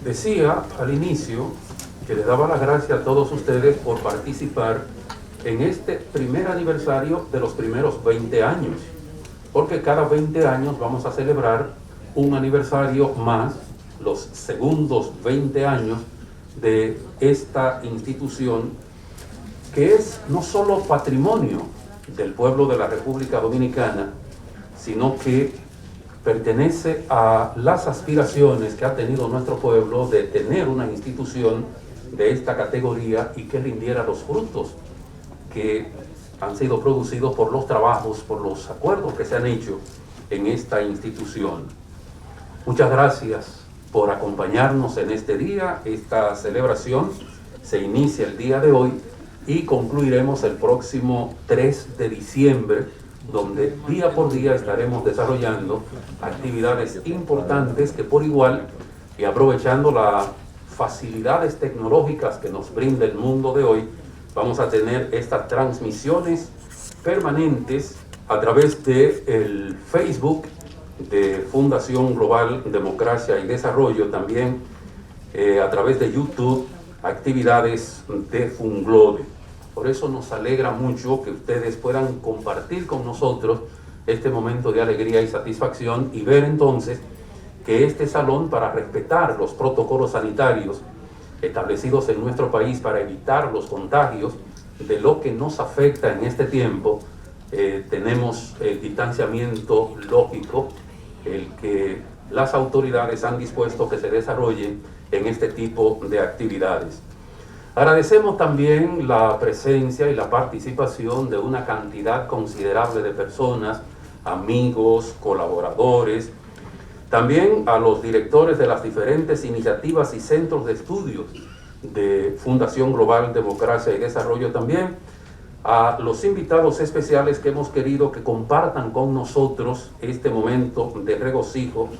Decía al inicio que le daba las gracias a todos ustedes por participar en este primer aniversario de los primeros 20 años, porque cada 20 años vamos a celebrar un aniversario más, los segundos 20 años de esta institución, que es no solo patrimonio del pueblo de la República Dominicana, sino que pertenece a las aspiraciones que ha tenido nuestro pueblo de tener una institución de esta categoría y que rindiera los frutos que han sido producidos por los trabajos, por los acuerdos que se han hecho en esta institución. Muchas gracias por acompañarnos en este día. Esta celebración se inicia el día de hoy y concluiremos el próximo 3 de diciembre, donde día por día estaremos desarrollando actividades importantes que por igual, y aprovechando las facilidades tecnológicas que nos brinda el mundo de hoy, vamos a tener estas transmisiones permanentes a través del Facebook de Fundación Global Democracia y Desarrollo, también a través de YouTube, actividades de Funglobe. Por eso nos alegra mucho que ustedes puedan compartir con nosotros este momento de alegría y satisfacción y ver entonces que este salón, para respetar los protocolos sanitarios establecidos en nuestro país para evitar los contagios de lo que nos afecta en este tiempo, tenemos el distanciamiento lógico, el que las autoridades han dispuesto que se desarrolle en este tipo de actividades. Agradecemos también la presencia y la participación de una cantidad considerable de personas, amigos, colaboradores, también a los directores de las diferentes iniciativas y centros de estudios de Fundación Global Democracia y Desarrollo, también a los invitados especiales que hemos querido que compartan con nosotros este momento de regocijo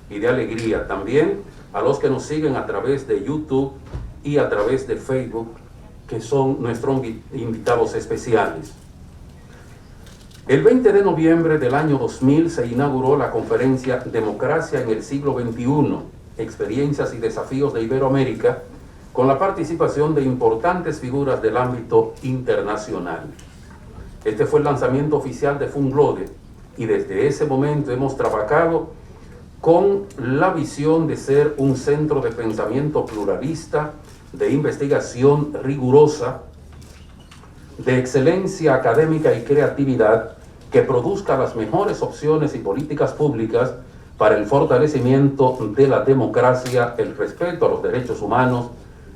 y de alegría, también a los que nos siguen a través de YouTube y a través de Facebook, que son nuestros invitados especiales. El 20 de noviembre del año 2000 se inauguró la conferencia Democracia en el siglo XXI, Experiencias y Desafíos de Iberoamérica, con la participación de importantes figuras del ámbito internacional. Este fue el lanzamiento oficial de Funglobe y desde ese momento hemos trabajado con la visión de ser un centro de pensamiento pluralista, de investigación rigurosa, de excelencia académica y creatividad, que produzca las mejores opciones y políticas públicas para el fortalecimiento de la democracia, el respeto a los derechos humanos,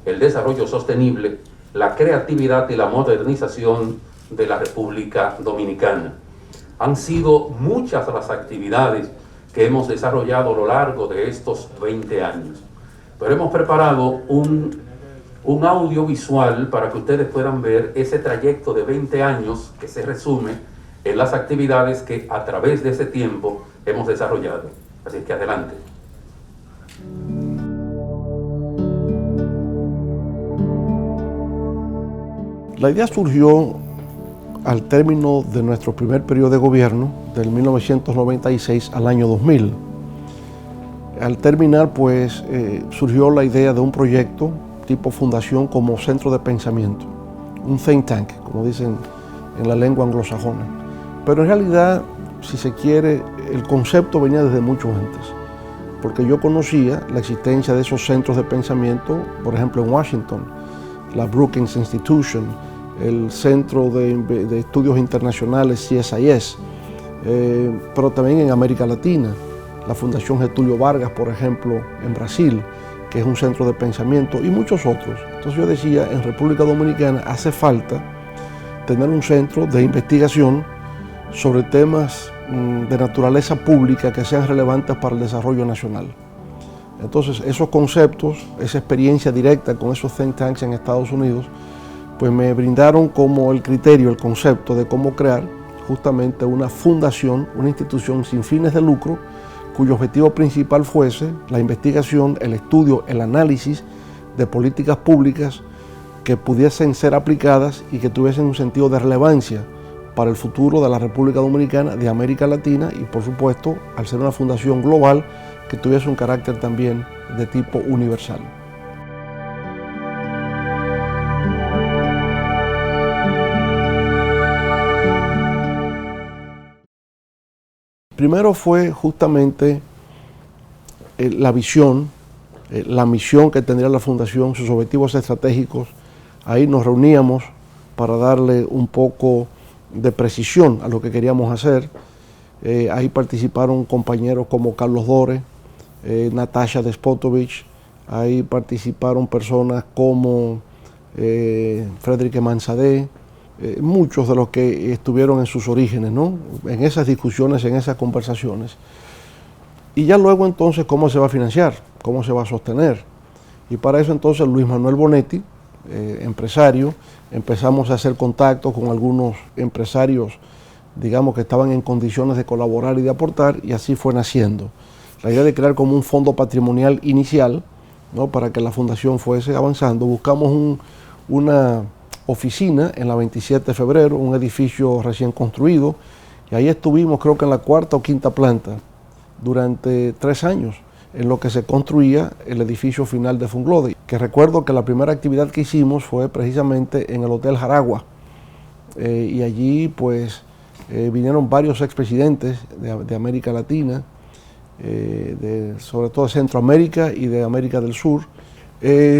el desarrollo sostenible, la creatividad y la modernización de la República Dominicana. Han sido muchas las actividades que hemos desarrollado a lo largo de estos 20 años, pero hemos preparado un audiovisual para que ustedes puedan ver ese trayecto de 20 años que se resume en las actividades que a través de ese tiempo hemos desarrollado. Así que adelante. La idea surgió al término de nuestro primer periodo de gobierno, del 1996 al año 2000. Al terminar, pues, surgió la idea de un proyecto tipo fundación como centro de pensamiento, un think tank, como dicen en la lengua anglosajona. Pero en realidad, si se quiere, el concepto venía desde mucho antes, porque yo conocía la existencia de esos centros de pensamiento, por ejemplo en Washington, la Brookings Institution, el Centro de Estudios Internacionales CSIS, pero también en América Latina, la Fundación Getúlio Vargas, por ejemplo, en Brasil, que es un centro de pensamiento, y muchos otros. Entonces yo decía, en República Dominicana hace falta tener un centro de investigación sobre temas de naturaleza pública que sean relevantes para el desarrollo nacional. Entonces esos conceptos, esa experiencia directa con esos think tanks en Estados Unidos, pues me brindaron como el criterio, el concepto de cómo crear justamente una fundación, una institución sin fines de lucro, cuyo objetivo principal fuese la investigación, el estudio, el análisis de políticas públicas que pudiesen ser aplicadas y que tuviesen un sentido de relevancia para el futuro de la República Dominicana, de América Latina y, por supuesto, al ser una fundación global que tuviese un carácter también de tipo universal. Primero fue justamente la visión, la misión que tendría la Fundación, sus objetivos estratégicos. Ahí nos reuníamos para darle un poco de precisión a lo que queríamos hacer. Ahí participaron compañeros como Carlos Dore, Natasha Despotovich, ahí participaron personas como Frédéric Mansadé, muchos de los que estuvieron en sus orígenes, ¿no? En esas discusiones, en esas conversaciones. Y ya luego entonces, ¿cómo se va a financiar? ¿Cómo se va a sostener? Y para eso entonces Luis Manuel Bonetti, empresario, empezamos a hacer contactos con algunos empresarios, digamos, que estaban en condiciones de colaborar y de aportar, y así fue naciendo. La idea de crear como un fondo patrimonial inicial, ¿no? Para que la fundación fuese avanzando. Buscamos una oficina en la 27 de febrero, un edificio recién construido, y ahí estuvimos creo que en la cuarta o quinta planta durante 3 años, en lo que se construía el edificio final de Funglode, que recuerdo que la primera actividad que hicimos fue precisamente en el Hotel Jaragua, y allí pues vinieron varios expresidentes de América Latina, sobre todo de Centroamérica y de América del Sur.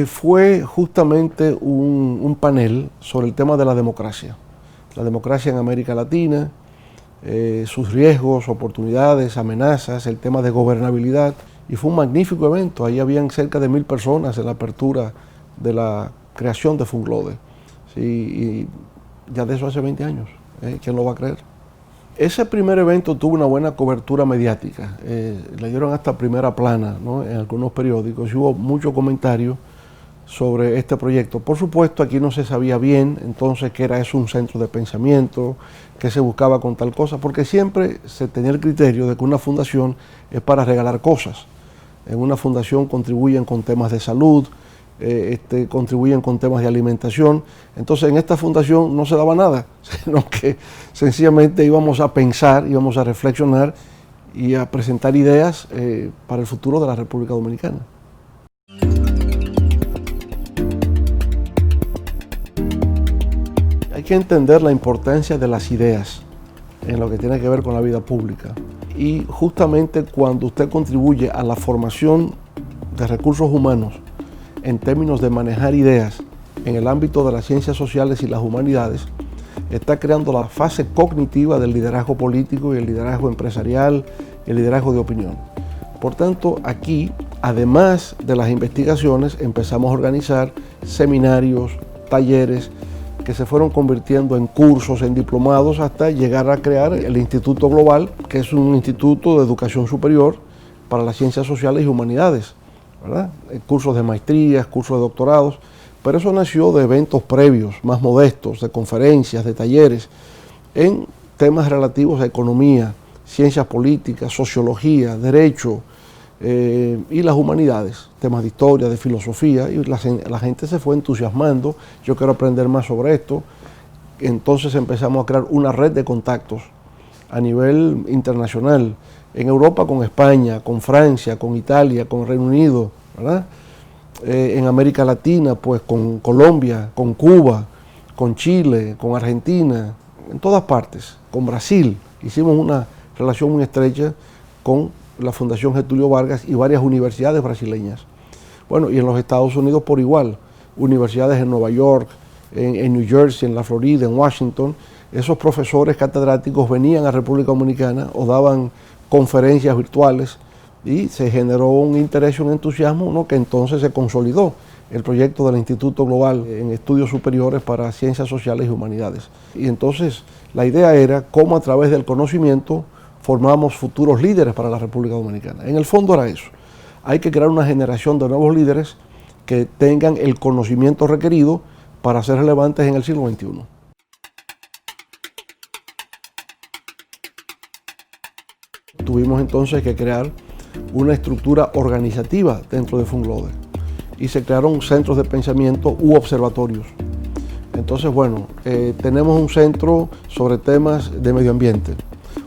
Fue justamente un panel sobre el tema de la democracia en América Latina, sus riesgos, oportunidades, amenazas, el tema de gobernabilidad, y fue un magnífico evento. Ahí habían cerca de 1000 personas en la apertura de la creación de Funglode, ¿sí? Y ya de eso hace 20 años, ¿quién lo va a creer? Ese primer evento tuvo una buena cobertura mediática, le dieron hasta primera plana, ¿no? En algunos periódicos, y hubo mucho comentario sobre este proyecto. Por supuesto, aquí no se sabía bien entonces qué era eso, un centro de pensamiento, qué se buscaba con tal cosa, porque siempre se tenía el criterio de que una fundación es para regalar cosas. En una fundación contribuyen con temas de salud, contribuyen con temas de alimentación. Entonces en esta fundación no se daba nada, sino que sencillamente íbamos a pensar, íbamos a reflexionar y a presentar ideas para el futuro de la República Dominicana. Hay que entender la importancia de las ideas en lo que tiene que ver con la vida pública. Y justamente cuando usted contribuye a la formación de recursos humanos en términos de manejar ideas en el ámbito de las ciencias sociales y las humanidades, está creando la fase cognitiva del liderazgo político y el liderazgo empresarial, el liderazgo de opinión. Por tanto, aquí, además de las investigaciones, empezamos a organizar seminarios, talleres, que se fueron convirtiendo en cursos, en diplomados, hasta llegar a crear el Instituto Global, que es un instituto de educación superior para las ciencias sociales y humanidades, ¿verdad? Cursos de maestrías, cursos de doctorados, pero eso nació de eventos previos, más modestos, de conferencias, de talleres, en temas relativos a economía, ciencias políticas, sociología, derecho y las humanidades, temas de historia, de filosofía, y la gente se fue entusiasmando. Yo quiero aprender más sobre esto. Entonces empezamos a crear una red de contactos a nivel internacional, en Europa con España, con Francia, con Italia, con Reino Unido, ¿verdad? En América Latina, pues con Colombia, con Cuba, con Chile, con Argentina, en todas partes, con Brasil. Hicimos una relación muy estrecha con la Fundación Getúlio Vargas y varias universidades brasileñas. Bueno, y en los Estados Unidos por igual, universidades en Nueva York, en New Jersey, en la Florida, en Washington. Esos profesores catedráticos venían a República Dominicana o daban conferencias virtuales, y se generó un interés y un entusiasmo, ¿no? Que entonces se consolidó el proyecto del Instituto Global en Estudios Superiores para Ciencias Sociales y Humanidades. Y entonces la idea era cómo a través del conocimiento formamos futuros líderes para la República Dominicana. En el fondo era eso. Hay que crear una generación de nuevos líderes que tengan el conocimiento requerido para ser relevantes en el siglo XXI. Tuvimos entonces que crear una estructura organizativa dentro de Funglode y se crearon centros de pensamiento u observatorios. Entonces, bueno, tenemos un centro sobre temas de medio ambiente,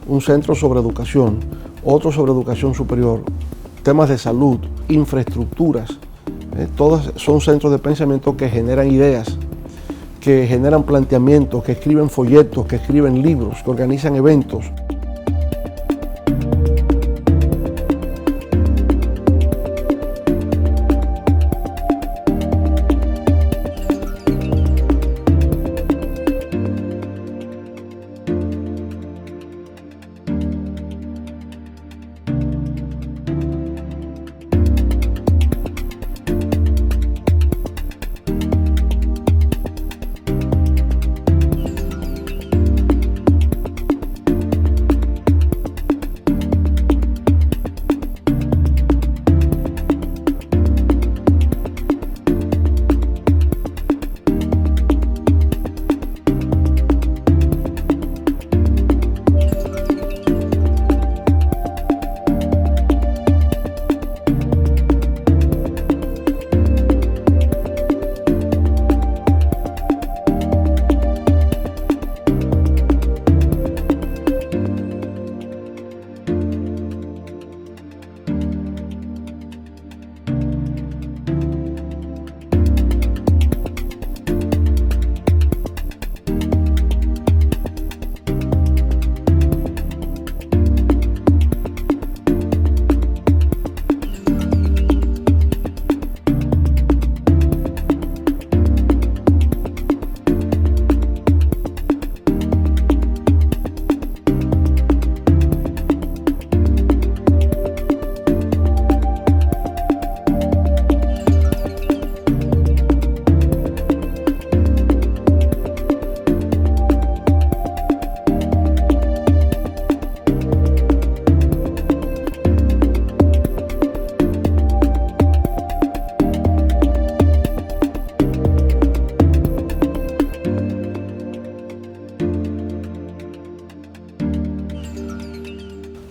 un centro sobre educación, otro sobre educación superior, temas de salud, infraestructuras. Todos son centros de pensamiento que generan ideas, que generan planteamientos, que escriben folletos, que escriben libros, que organizan eventos.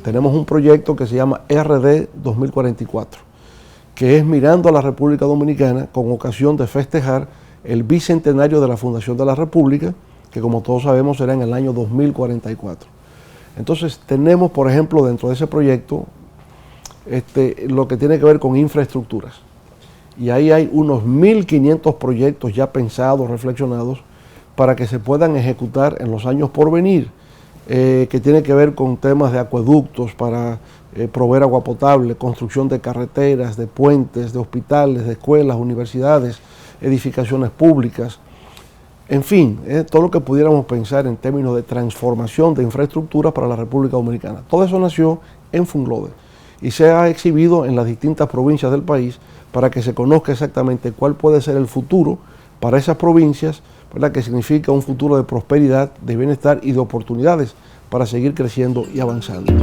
Tenemos un proyecto que se llama RD 2044, que es mirando a la República Dominicana con ocasión de festejar el bicentenario de la Fundación de la República, que como todos sabemos será en el año 2044. Entonces tenemos, por ejemplo, dentro de ese proyecto, lo que tiene que ver con infraestructuras. Y ahí hay unos 1.500 proyectos ya pensados, reflexionados, para que se puedan ejecutar en los años por venir, que tiene que ver con temas de acueductos para proveer agua potable, construcción de carreteras, de puentes, de hospitales, de escuelas, universidades, edificaciones públicas, en fin, todo lo que pudiéramos pensar en términos de transformación de infraestructuras para la República Dominicana. Todo eso nació en Funglode y se ha exhibido en las distintas provincias del país para que se conozca exactamente cuál puede ser el futuro para esas provincias, ¿verdad? Que significa un futuro de prosperidad, de bienestar y de oportunidades para seguir creciendo y avanzando.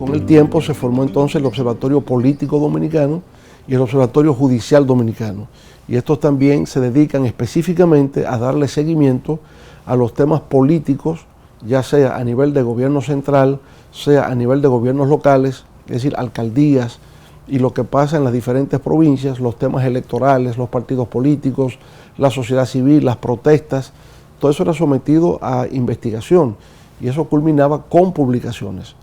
Con el tiempo se formó entonces el Observatorio Político Dominicano y el Observatorio Judicial Dominicano. Y estos también se dedican específicamente a darle seguimiento a los temas políticos, ya sea a nivel de gobierno central, sea a nivel de gobiernos locales, es decir, alcaldías, y lo que pasa en las diferentes provincias, los temas electorales, los partidos políticos, la sociedad civil, las protestas, todo eso era sometido a investigación y eso culminaba con publicaciones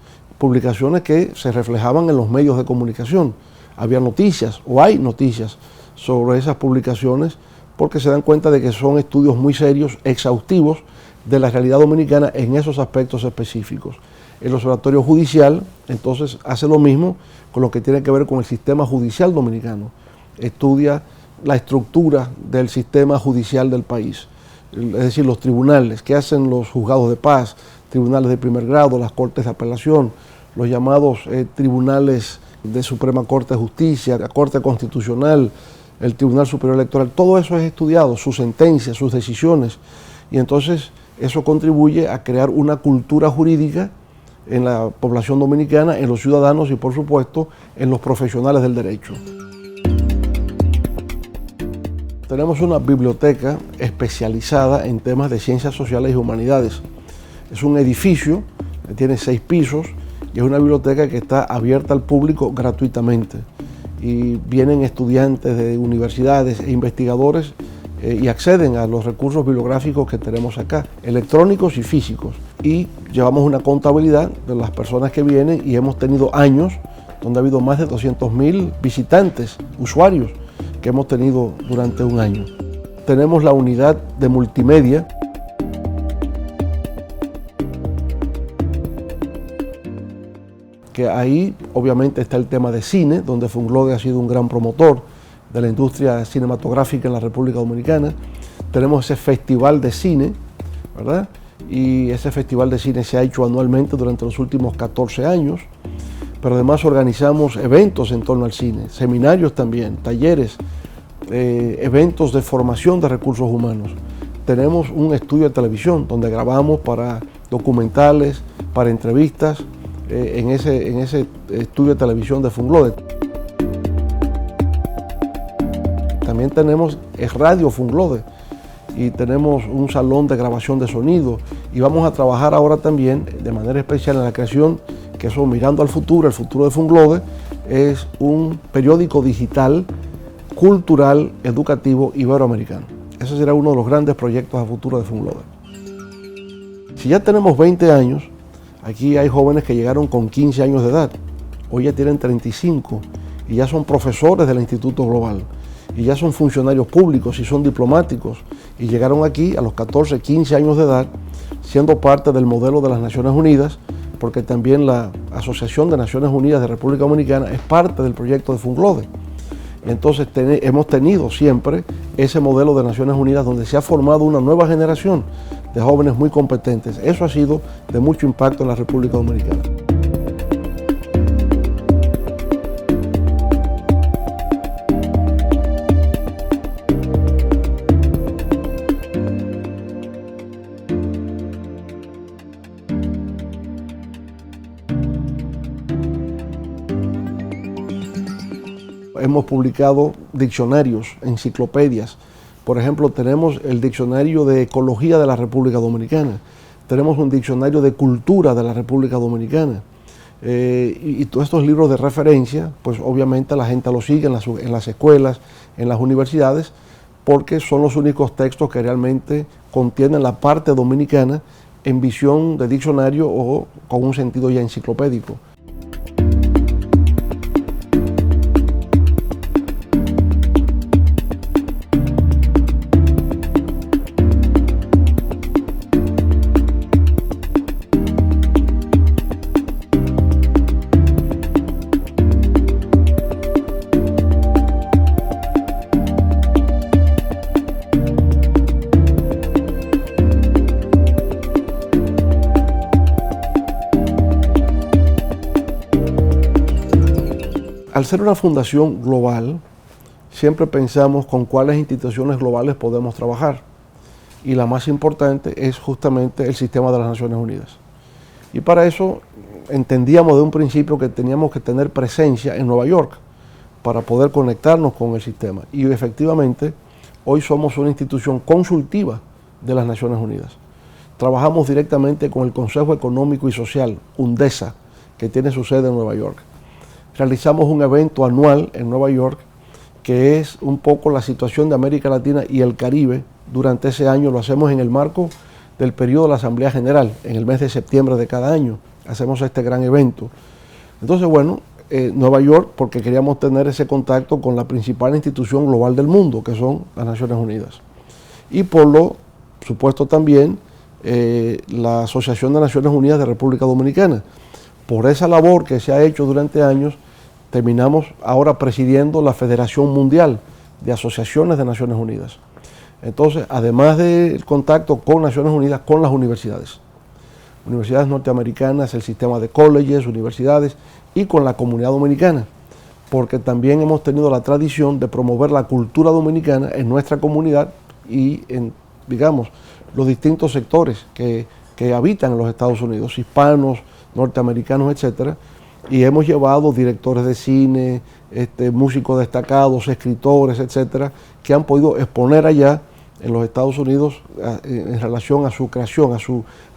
que se reflejaban en los medios de comunicación. Había noticias o hay noticias sobre esas publicaciones porque se dan cuenta de que son estudios muy serios, exhaustivos de la realidad dominicana en esos aspectos específicos. El Observatorio Judicial entonces hace lo mismo con lo que tiene que ver con el sistema judicial dominicano. Estudia la estructura del sistema judicial del país, es decir, los tribunales, qué hacen los juzgados de paz, tribunales de primer grado, las cortes de apelación, los llamados tribunales de Suprema Corte de Justicia, la Corte Constitucional, el Tribunal Superior Electoral, todo eso es estudiado, sus sentencias, sus decisiones, y entonces eso contribuye a crear una cultura jurídica en la población dominicana, en los ciudadanos y por supuesto en los profesionales del derecho. Tenemos una biblioteca especializada en temas de ciencias sociales y humanidades. Es un edificio que tiene 6 pisos y es una biblioteca que está abierta al público gratuitamente. Y vienen estudiantes de universidades e investigadores y acceden a los recursos bibliográficos que tenemos acá, electrónicos y físicos. Y llevamos una contabilidad de las personas que vienen y hemos tenido años donde ha habido más de 200.000 visitantes, usuarios, que hemos tenido durante un año. Tenemos la unidad de multimedia, que ahí obviamente está el tema de cine, donde Funglode ha sido un gran promotor de la industria cinematográfica en la República Dominicana. Tenemos ese festival de cine, ¿verdad? Y ese festival de cine se ha hecho anualmente durante los últimos 14 años, pero además organizamos eventos en torno al cine, seminarios también, talleres, eventos de formación de recursos humanos. Tenemos un estudio de televisión donde grabamos para documentales, para entrevistas, en ese estudio de televisión de Funglode. También tenemos Radio Funglode y tenemos un salón de grabación de sonido y vamos a trabajar ahora también de manera especial en la creación, que eso mirando al futuro, el futuro de Funglode, es un periódico digital, cultural, educativo iberoamericano. Ese será uno de los grandes proyectos a futuro de Funglode. Si ya tenemos 20 años, aquí hay jóvenes que llegaron con 15 años de edad, hoy ya tienen 35 y ya son profesores del Instituto Global y ya son funcionarios públicos y son diplomáticos y llegaron aquí a los 14, 15 años de edad siendo parte del modelo de las Naciones Unidas, porque también la Asociación de Naciones Unidas de República Dominicana es parte del proyecto de Funglode. Entonces hemos tenido siempre ese modelo de Naciones Unidas donde se ha formado una nueva generación de jóvenes muy competentes. Eso ha sido de mucho impacto en la República Dominicana. Hemos publicado diccionarios, enciclopedias. Por ejemplo, tenemos el Diccionario de Ecología de la República Dominicana. Tenemos un Diccionario de Cultura de la República Dominicana. Y todos estos libros de referencia, pues obviamente la gente los sigue en las escuelas, en las universidades, porque son los únicos textos que realmente contienen la parte dominicana en visión de diccionario o con un sentido ya enciclopédico. Al ser una fundación global, siempre pensamos con cuáles instituciones globales podemos trabajar. Y la más importante es justamente el sistema de las Naciones Unidas. Y para eso entendíamos de un principio que teníamos que tener presencia en Nueva York para poder conectarnos con el sistema. Y efectivamente, hoy somos una institución consultiva de las Naciones Unidas. Trabajamos directamente con el Consejo Económico y Social, UNDESA, que tiene su sede en Nueva York. Realizamos un evento anual en Nueva York que es un poco la situación de América Latina y el Caribe. Durante ese año lo hacemos en el marco del periodo de la Asamblea General, en el mes de septiembre de cada año. Hacemos este gran evento. Entonces, bueno, Nueva York, porque queríamos tener ese contacto con la principal institución global del mundo, que son las Naciones Unidas. Y por lo supuesto también la Asociación de Naciones Unidas de República Dominicana. Por esa labor que se ha hecho durante años, terminamos ahora presidiendo la Federación Mundial de Asociaciones de Naciones Unidas. Entonces, además del contacto con Naciones Unidas, con las universidades norteamericanas, el sistema de colleges, universidades, y con la comunidad dominicana, porque también hemos tenido la tradición de promover la cultura dominicana en nuestra comunidad y en, digamos, los distintos sectores que habitan en los Estados Unidos, hispanos, norteamericanos, etcétera, y hemos llevado directores de cine, músicos destacados, escritores, etcétera, que han podido exponer allá en los Estados Unidos en relación a su creación, a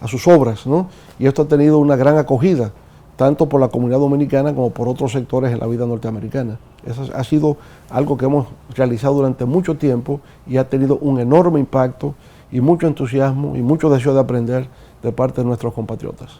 sus obras, ¿no? Y esto ha tenido una gran acogida, tanto por la comunidad dominicana como por otros sectores en la vida norteamericana. Eso ha sido algo que hemos realizado durante mucho tiempo y ha tenido un enorme impacto y mucho entusiasmo y mucho deseo de aprender de parte de nuestros compatriotas.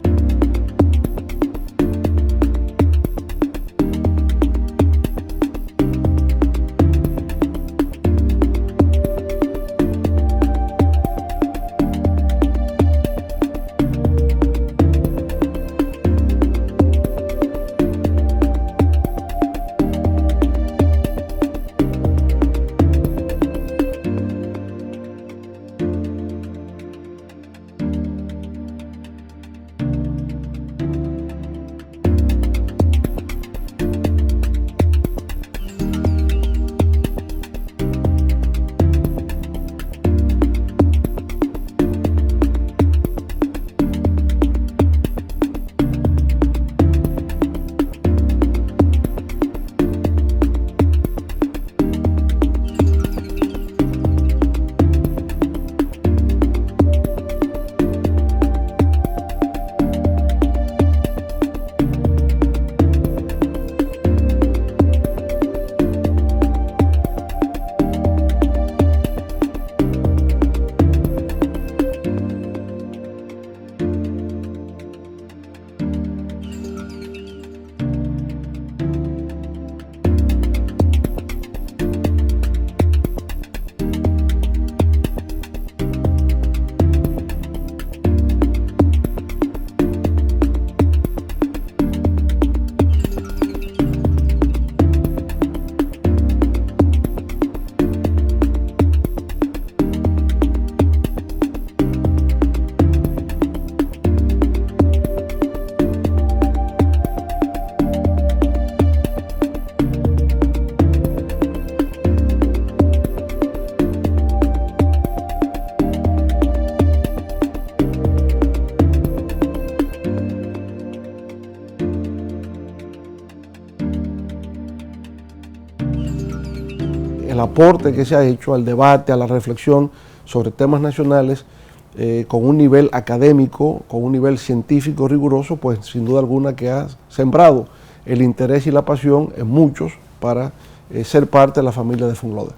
El aporte que se ha hecho al debate, a la reflexión sobre temas nacionales con un nivel académico, con un nivel científico riguroso, pues sin duda alguna que ha sembrado el interés y la pasión en muchos para ser parte de la familia de Funlode.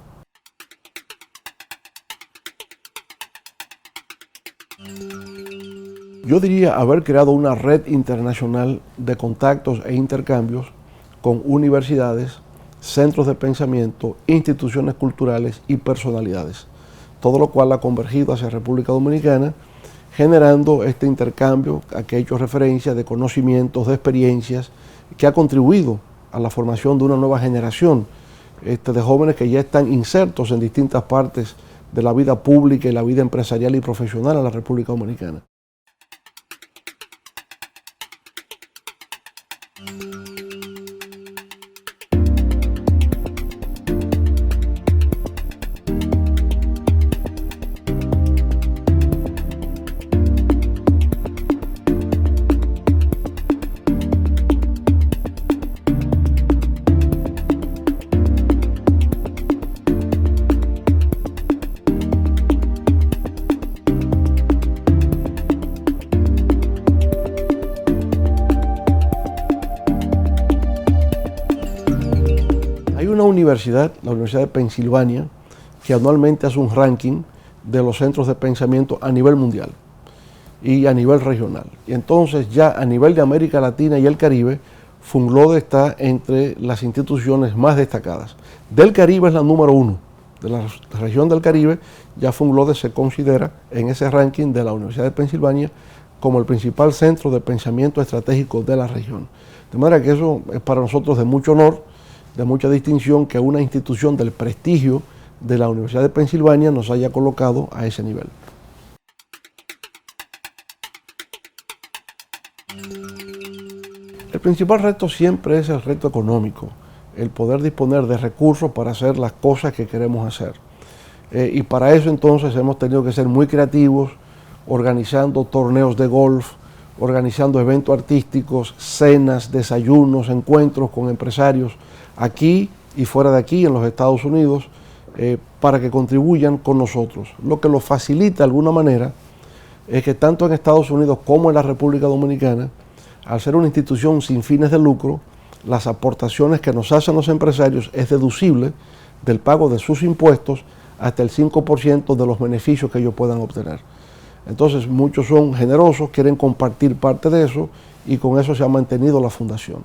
Yo diría haber creado una red internacional de contactos e intercambios con universidades, centros de pensamiento, instituciones culturales y personalidades, todo lo cual ha convergido hacia República Dominicana, generando este intercambio a que he hecho referencia de conocimientos, de experiencias, que ha contribuido a la formación de una nueva generación de jóvenes que ya están insertos en distintas partes de la vida pública y la vida empresarial y profesional en la República Dominicana. una universidad, la Universidad de Pensilvania, que anualmente hace un ranking de los centros de pensamiento a nivel mundial y a nivel regional. Y entonces ya a nivel de América Latina y el Caribe, Funglode está entre las instituciones más destacadas. Del Caribe es la número 1. De la región del Caribe, ya Funglode se considera en ese ranking de la Universidad de Pensilvania como el principal centro de pensamiento estratégico de la región. De manera que eso es para nosotros de mucho honor, de mucha distinción, que una institución del prestigio de la Universidad de Pensilvania nos haya colocado a ese nivel. El principal reto siempre es el reto económico, el poder disponer de recursos para hacer las cosas que queremos hacer. Y para eso entonces hemos tenido que ser muy creativos, organizando torneos de golf, organizando eventos artísticos, cenas, desayunos, encuentros con empresarios aquí y fuera de aquí en los Estados Unidos, para que contribuyan con nosotros. Lo que lo facilita de alguna manera es que tanto en Estados Unidos como en la República Dominicana, al ser una institución sin fines de lucro, las aportaciones que nos hacen los empresarios es deducible del pago de sus impuestos hasta el 5% de los beneficios que ellos puedan obtener. Entonces muchos son generosos, quieren compartir parte de eso y con eso se ha mantenido la fundación.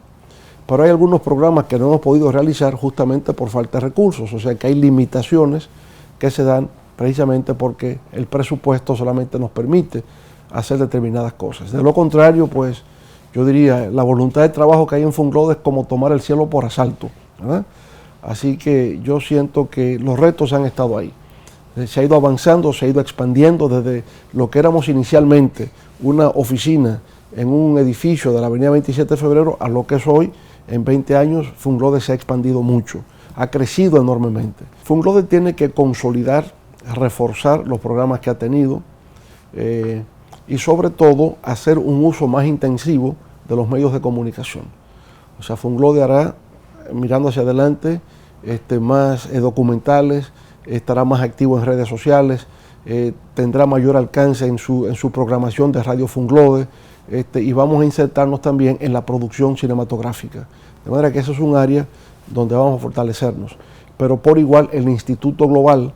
Pero hay algunos programas que no hemos podido realizar justamente por falta de recursos, o sea que hay limitaciones que se dan precisamente porque el presupuesto solamente nos permite hacer determinadas cosas. De lo contrario, pues yo diría, la voluntad de trabajo que hay en Funglode es como tomar el cielo por asalto, ¿verdad? Así que yo siento que los retos han estado ahí. Se ha ido avanzando, se ha ido expandiendo desde lo que éramos inicialmente una oficina en un edificio de la avenida 27 de febrero a lo que es hoy. En 20 años Funglode se ha expandido mucho, ha crecido enormemente. Funglode tiene que consolidar, reforzar los programas que ha tenido y sobre todo hacer un uso más intensivo de los medios de comunicación. O sea, Funglode hará, mirando hacia adelante, más documentales, estará más activo en redes sociales, tendrá mayor alcance en su programación de Radio Funglode, y vamos a insertarnos también en la producción cinematográfica. De manera que eso es un área donde vamos a fortalecernos. Pero por igual el Instituto Global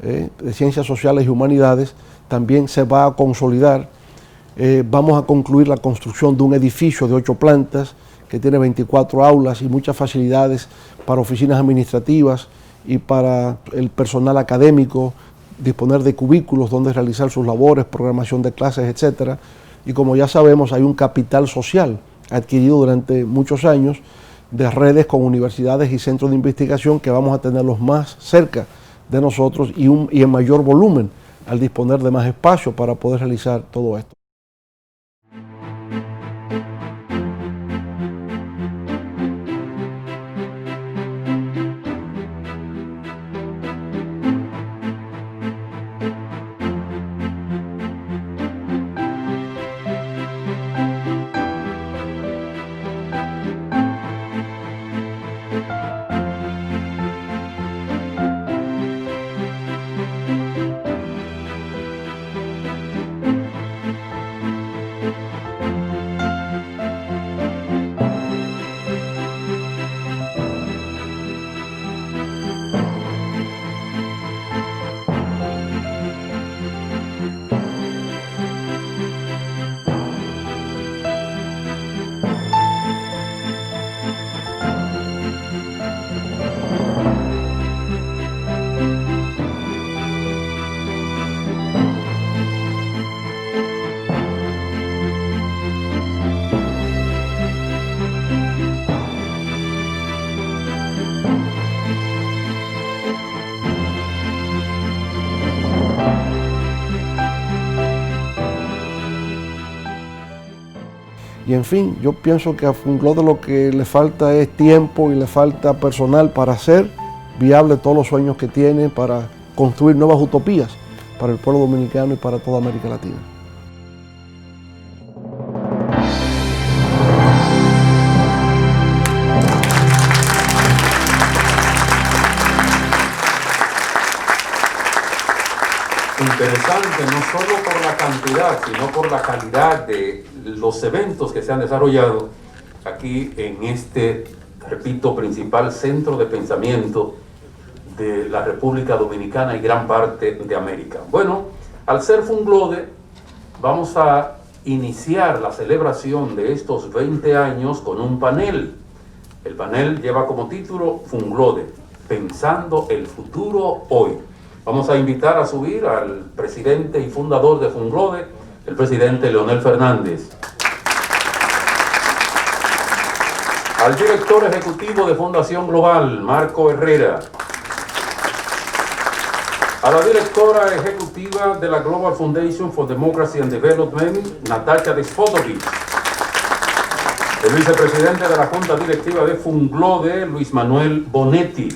de Ciencias Sociales y Humanidades también se va a consolidar. Vamos a concluir la construcción de un edificio de 8 plantas que tiene 24 aulas y muchas facilidades para oficinas administrativas y para el personal académico, disponer de cubículos donde realizar sus labores, programación de clases, etcétera. Y como ya sabemos, hay un capital social adquirido durante muchos años de redes con universidades y centros de investigación que vamos a tenerlos más cerca de nosotros y en mayor volumen al disponer de más espacio para poder realizar todo esto. Y en fin, yo pienso que a Funglode lo que le falta es tiempo y le falta personal para hacer viable todos los sueños que tiene, para construir nuevas utopías para el pueblo dominicano y para toda América Latina. Interesante, no solo por la cantidad, sino por la calidad de los eventos que se han desarrollado aquí en este repito, principal centro de pensamiento de la República Dominicana y gran parte de América. Bueno, al ser Funglode, vamos a iniciar la celebración de estos 20 años con un panel. El panel lleva como título Funglode, pensando el futuro hoy. Vamos a invitar a subir al presidente y fundador de Funglode, el presidente Leonel Fernández. Al director ejecutivo de Fundación Global, Marco Herrera. A la directora ejecutiva de la Global Foundation for Democracy and Development, Natasha Despodovich. El vicepresidente de la Junta Directiva de Funglode, Luis Manuel Bonetti.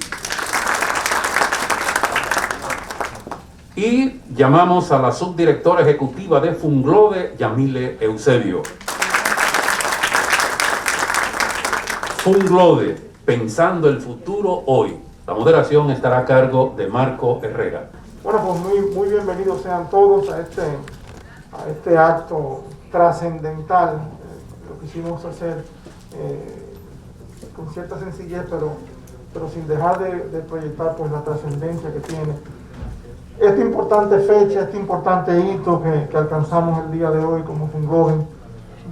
Y llamamos a la subdirectora ejecutiva de Funglode, Yamile Eusebio. Funglode, pensando el futuro hoy. La moderación estará a cargo de Marco Herrera. Bueno, pues muy bienvenidos sean todos a este acto trascendental. Lo quisimos hacer con cierta sencillez, pero sin dejar de proyectar pues la trascendencia que tiene esta importante fecha, este importante hito que alcanzamos el día de hoy como Funglode.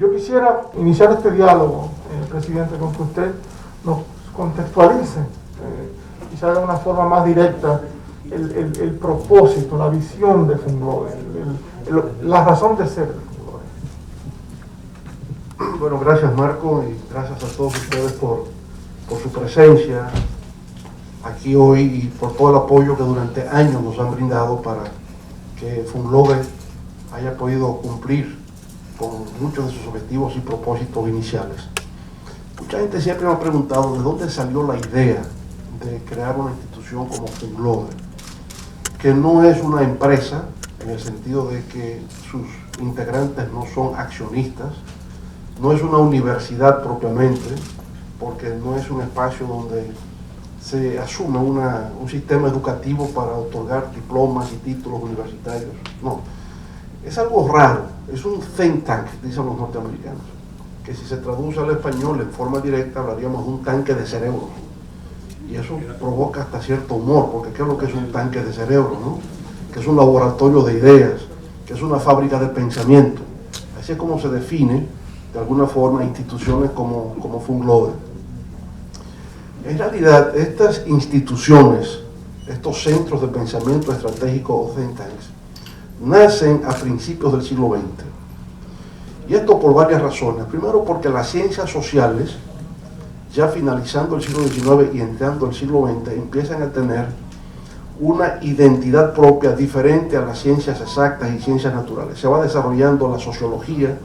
Yo quisiera iniciar este diálogo, presidente, con que usted nos contextualice, quizá de una forma más directa, el propósito, la visión de Funglode, la razón de ser de Funglode. Bueno, gracias Marco y gracias a todos ustedes por su presencia aquí hoy y por todo el apoyo que durante años nos han brindado para que Funglode haya podido cumplir con muchos de sus objetivos y propósitos iniciales. Mucha gente siempre me ha preguntado de dónde salió la idea de crear una institución como Funglode, que no es una empresa en el sentido de que sus integrantes no son accionistas, no es una universidad propiamente, porque no es un espacio donde se asume un sistema educativo para otorgar diplomas y títulos universitarios. No, es algo raro, es un think tank, dicen los norteamericanos, que si se traduce al español en forma directa hablaríamos de un tanque de cerebros. Y eso provoca hasta cierto humor, porque ¿qué es lo que es un tanque de cerebro, no? Que es un laboratorio de ideas, que es una fábrica de pensamiento. Así es como se define, de alguna forma, instituciones como Funglode. En realidad, estas instituciones, estos centros de pensamiento estratégico o think tanks, nacen a principios del siglo XX. Y esto por varias razones. Primero, porque las ciencias sociales, ya finalizando el siglo XIX y entrando el siglo XX, empiezan a tener una identidad propia diferente a las ciencias exactas y ciencias naturales. Se va desarrollando la sociología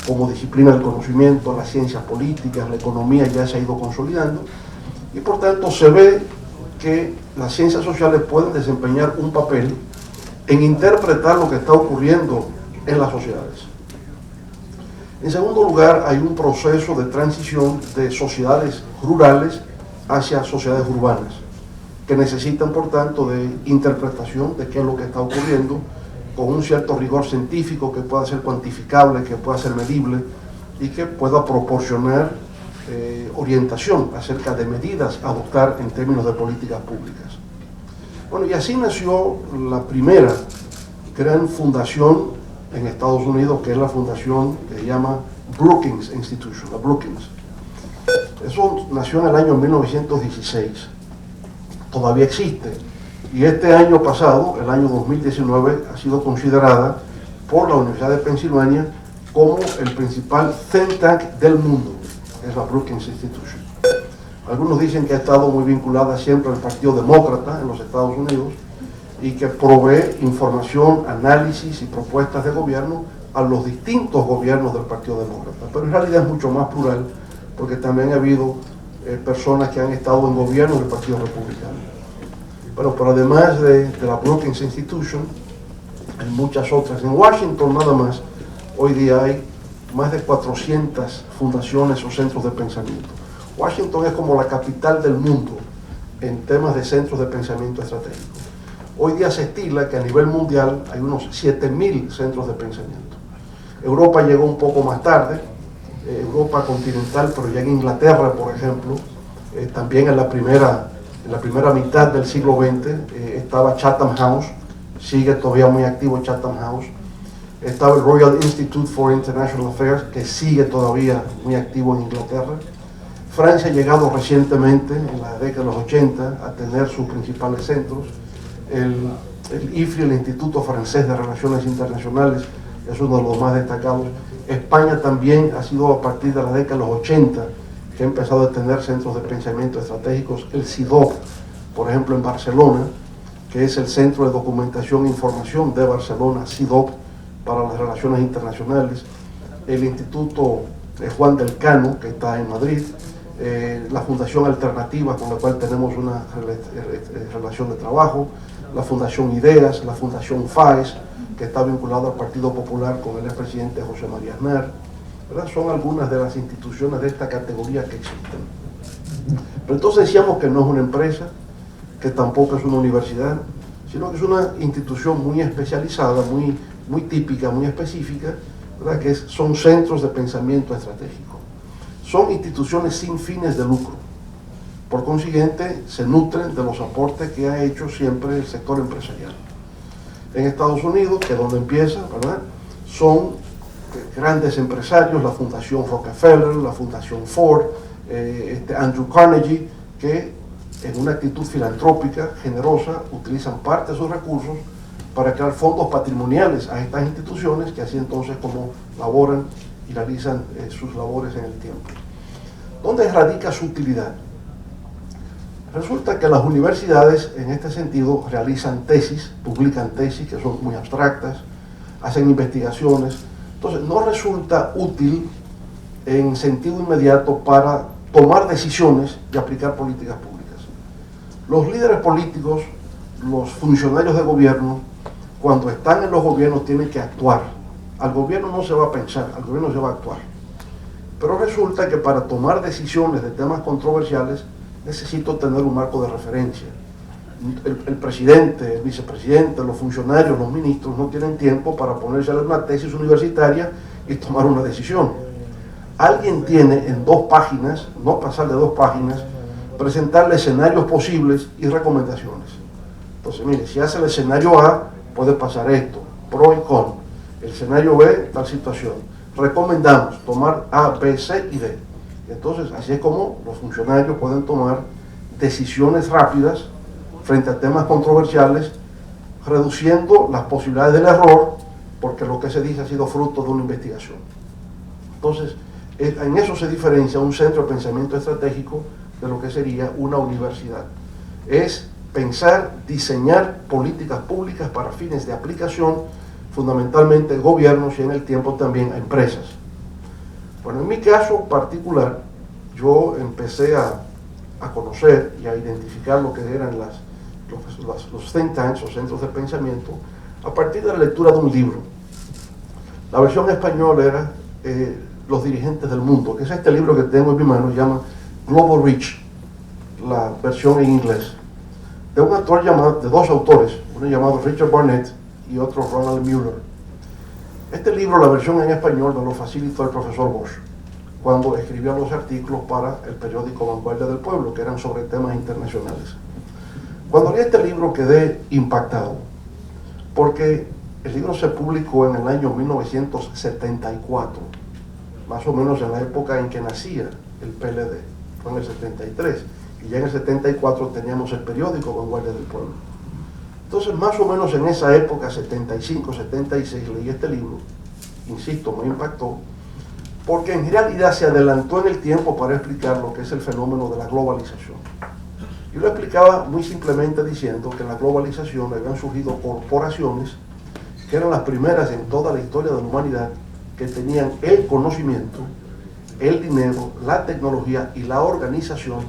como disciplina del conocimiento, las ciencias políticas, la economía ya se ha ido consolidando y por tanto se ve que las ciencias sociales pueden desempeñar un papel en interpretar lo que está ocurriendo en las sociedades. En segundo lugar, hay un proceso de transición de sociedades rurales hacia sociedades urbanas, que necesitan, por tanto, de interpretación de qué es lo que está ocurriendo, con un cierto rigor científico que pueda ser cuantificable, que pueda ser medible y que pueda proporcionar orientación acerca de medidas a adoptar en términos de políticas públicas. Bueno, y así nació la primera gran fundación en Estados Unidos, que es la fundación que se llama Brookings Institution, la Brookings. Eso nació en el año 1916, todavía existe, y este año pasado, el año 2019, ha sido considerada por la Universidad de Pensilvania como el principal think tank del mundo, es la Brookings Institution. Algunos dicen que ha estado muy vinculada siempre al Partido Demócrata en los Estados Unidos, y que provee información, análisis y propuestas de gobierno a los distintos gobiernos del Partido Demócrata. Pero en realidad es mucho más plural, porque también ha habido personas que han estado en gobierno del Partido Republicano. Pero además de la Brookings Institution, hay muchas otras. En Washington nada más, hoy día hay más de 400 fundaciones o centros de pensamiento. Washington es como la capital del mundo en temas de centros de pensamiento estratégico. Hoy día se estila que a nivel mundial hay unos 7.000 centros de pensamiento. Europa llegó un poco más tarde, Europa continental, pero ya en Inglaterra, por ejemplo, También en la primera mitad del siglo XX estaba Chatham House, sigue todavía muy activo Chatham House. Estaba el Royal Institute for International Affairs, que sigue todavía muy activo en Inglaterra. Francia ha llegado recientemente, en la década de los 80, a tener sus principales centros. El IFRI, el Instituto Francés de Relaciones Internacionales, es uno de los más destacados. España también ha sido a partir de la década de los 80 que ha empezado a tener centros de pensamiento estratégicos. El CIDOB, por ejemplo, en Barcelona, que es el Centro de Documentación e Información de Barcelona, CIDOB, para las relaciones internacionales. El Instituto Juan del Cano, que está en Madrid. La Fundación Alternativa, con la cual tenemos una relación de trabajo. La Fundación Ideas, la Fundación FAES, que está vinculado al Partido Popular con el expresidente José María Aznar, ¿verdad? Son algunas de las instituciones de esta categoría que existen. Pero entonces decíamos que no es una empresa, que tampoco es una universidad, sino que es una institución muy especializada, muy típica, muy específica, ¿verdad? Que son centros de pensamiento estratégico. Son instituciones sin fines de lucro. Por consiguiente, se nutren de los aportes que ha hecho siempre el sector empresarial. En Estados Unidos, que es donde empieza, ¿verdad? Son grandes empresarios, la Fundación Rockefeller, la Fundación Ford, Andrew Carnegie, que en una actitud filantrópica, generosa, utilizan parte de sus recursos para crear fondos patrimoniales a estas instituciones, que así entonces como laboran y realizan sus labores en el tiempo. ¿Dónde radica su utilidad? Resulta que las universidades en este sentido realizan tesis, publican tesis que son muy abstractas, hacen investigaciones, entonces no resulta útil en sentido inmediato para tomar decisiones y aplicar políticas públicas. Los líderes políticos, los funcionarios de gobierno, cuando están en los gobiernos tienen que actuar. Al gobierno no se va a pensar, al gobierno se va a actuar. Pero resulta que para tomar decisiones de temas controversiales necesito tener un marco de referencia. El presidente, el vicepresidente, los funcionarios, los ministros no tienen tiempo para ponerse a leer una tesis universitaria y tomar una decisión. Alguien tiene en 2 páginas, no pasar de 2 páginas, presentarle escenarios posibles y recomendaciones. Entonces, mire, si hace el escenario A, puede pasar esto, pro y con. El escenario B, tal situación. Recomendamos tomar A, B, C y D. Entonces, así es como los funcionarios pueden tomar decisiones rápidas frente a temas controversiales, reduciendo las posibilidades del error, porque lo que se dice ha sido fruto de una investigación. Entonces, en eso se diferencia un centro de pensamiento estratégico de lo que sería una universidad. Es pensar, diseñar políticas públicas para fines de aplicación, fundamentalmente gobiernos y en el tiempo también a empresas. Bueno, en mi caso particular, yo empecé a conocer y a identificar lo que eran los think tanks o centros de pensamiento a partir de la lectura de un libro. La versión española era Los dirigentes del mundo, que es este libro que tengo en mi mano, se llama Global Reach, la versión en inglés, de un autor de 2 autores, uno llamado Richard Barnett y otro Ronald Mueller. Este libro, la versión en español, me lo facilitó el profesor Bosch cuando escribía los artículos para el periódico Vanguardia del Pueblo, que eran sobre temas internacionales. Cuando leí este libro quedé impactado, porque el libro se publicó en el año 1974, más o menos en la época en que nacía el PLD, fue en el 73, y ya en el 74 teníamos el periódico Vanguardia del Pueblo. Entonces, más o menos en esa época, 75, 76, leí este libro, insisto, me impactó, porque en realidad se adelantó en el tiempo para explicar lo que es el fenómeno de la globalización. Yo lo explicaba muy simplemente diciendo que en la globalización habían surgido corporaciones que eran las primeras en toda la historia de la humanidad que tenían el conocimiento, el dinero, la tecnología y la organización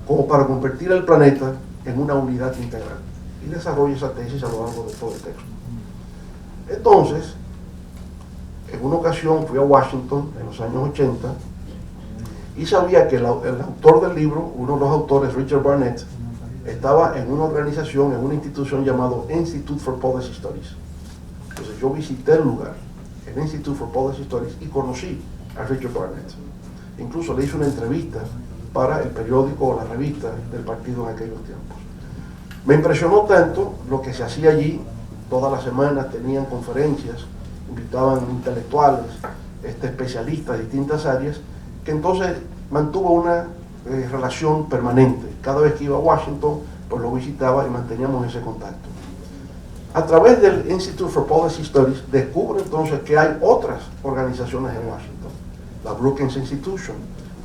como para convertir el planeta en una unidad integral. Y desarrollo esa tesis a lo largo de todo el texto. Entonces, en una ocasión fui a Washington en los años 80 y sabía que el autor del libro, uno de los autores, Richard Barnett, estaba en una organización, en una institución llamado Institute for Policy Studies. Entonces yo visité el lugar, el Institute for Policy Studies, y conocí a Richard Barnett. Incluso le hice una entrevista para el periódico o la revista del partido en aquellos tiempos. Me impresionó tanto lo que se hacía allí. Todas las semanas tenían conferencias, invitaban intelectuales, especialistas de distintas áreas, que entonces mantuvo una relación permanente. Cada vez que iba a Washington, pues lo visitaba y manteníamos ese contacto. A través del Institute for Policy Studies descubre entonces que hay otras organizaciones en Washington. La Brookings Institution,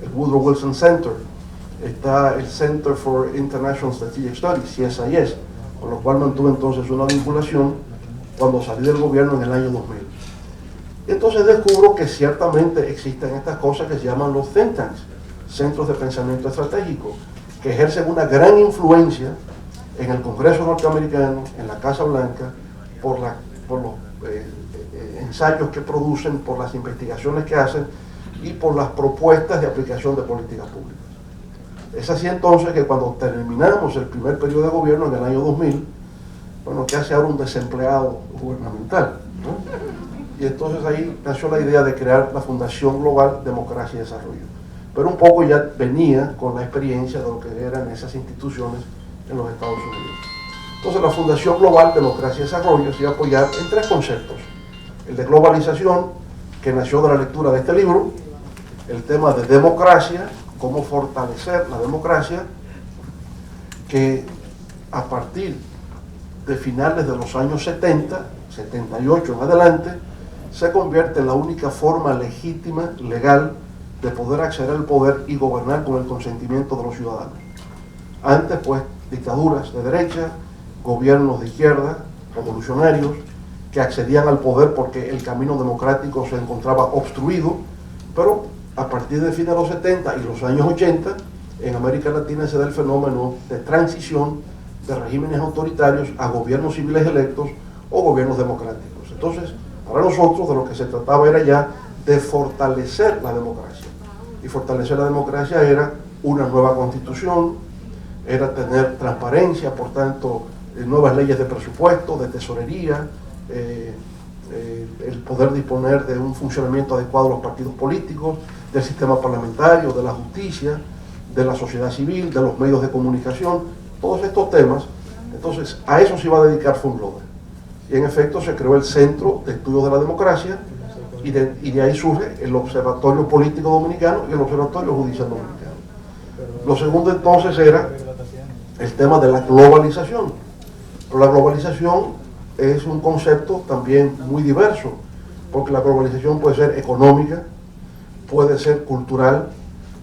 el Woodrow Wilson Center, está el Center for International Strategic Studies, CSIS, con lo cual mantuve entonces una vinculación cuando salí del gobierno en el año 2000. Entonces descubro que ciertamente existen estas cosas que se llaman los think tanks, centros de pensamiento estratégico, que ejercen una gran influencia en el Congreso norteamericano, en la Casa Blanca, por los ensayos que producen, por las investigaciones que hacen y por las propuestas de aplicación de políticas públicas. Es así entonces que cuando terminamos el primer periodo de gobierno en el año 2000, bueno, ¿qué hace ahora un desempleado gubernamental? ¿No? Y entonces ahí nació la idea de crear la Fundación Global Democracia y Desarrollo. Pero un poco ya venía con la experiencia de lo que eran esas instituciones en los Estados Unidos. Entonces la Fundación Global Democracia y Desarrollo se iba a apoyar en tres conceptos. El de globalización, que nació de la lectura de este libro, el tema de democracia, cómo fortalecer la democracia, que a partir de finales de los años 70, 78 en adelante, se convierte en la única forma legítima, legal, de poder acceder al poder y gobernar con el consentimiento de los ciudadanos. Antes, pues, dictaduras de derecha, gobiernos de izquierda, revolucionarios, que accedían al poder porque el camino democrático se encontraba obstruido, pero a partir de fines de los 70 y los años 80, en América Latina se da el fenómeno de transición de regímenes autoritarios a gobiernos civiles electos o gobiernos democráticos. Entonces, para nosotros de lo que se trataba era ya de fortalecer la democracia. Y fortalecer la democracia era una nueva constitución, era tener transparencia, por tanto, nuevas leyes de presupuesto, de tesorería, el poder disponer de un funcionamiento adecuado de los partidos políticos, del sistema parlamentario, de la justicia, de la sociedad civil, de los medios de comunicación, todos estos temas. Entonces, a eso se iba a dedicar Fundloder. Y en efecto se creó el Centro de Estudios de la Democracia, y de ahí surge el Observatorio Político Dominicano y el Observatorio Judicial Dominicano. Lo segundo entonces era el tema de la globalización. Pero la globalización es un concepto también muy diverso, porque la globalización puede ser económica, puede ser cultural,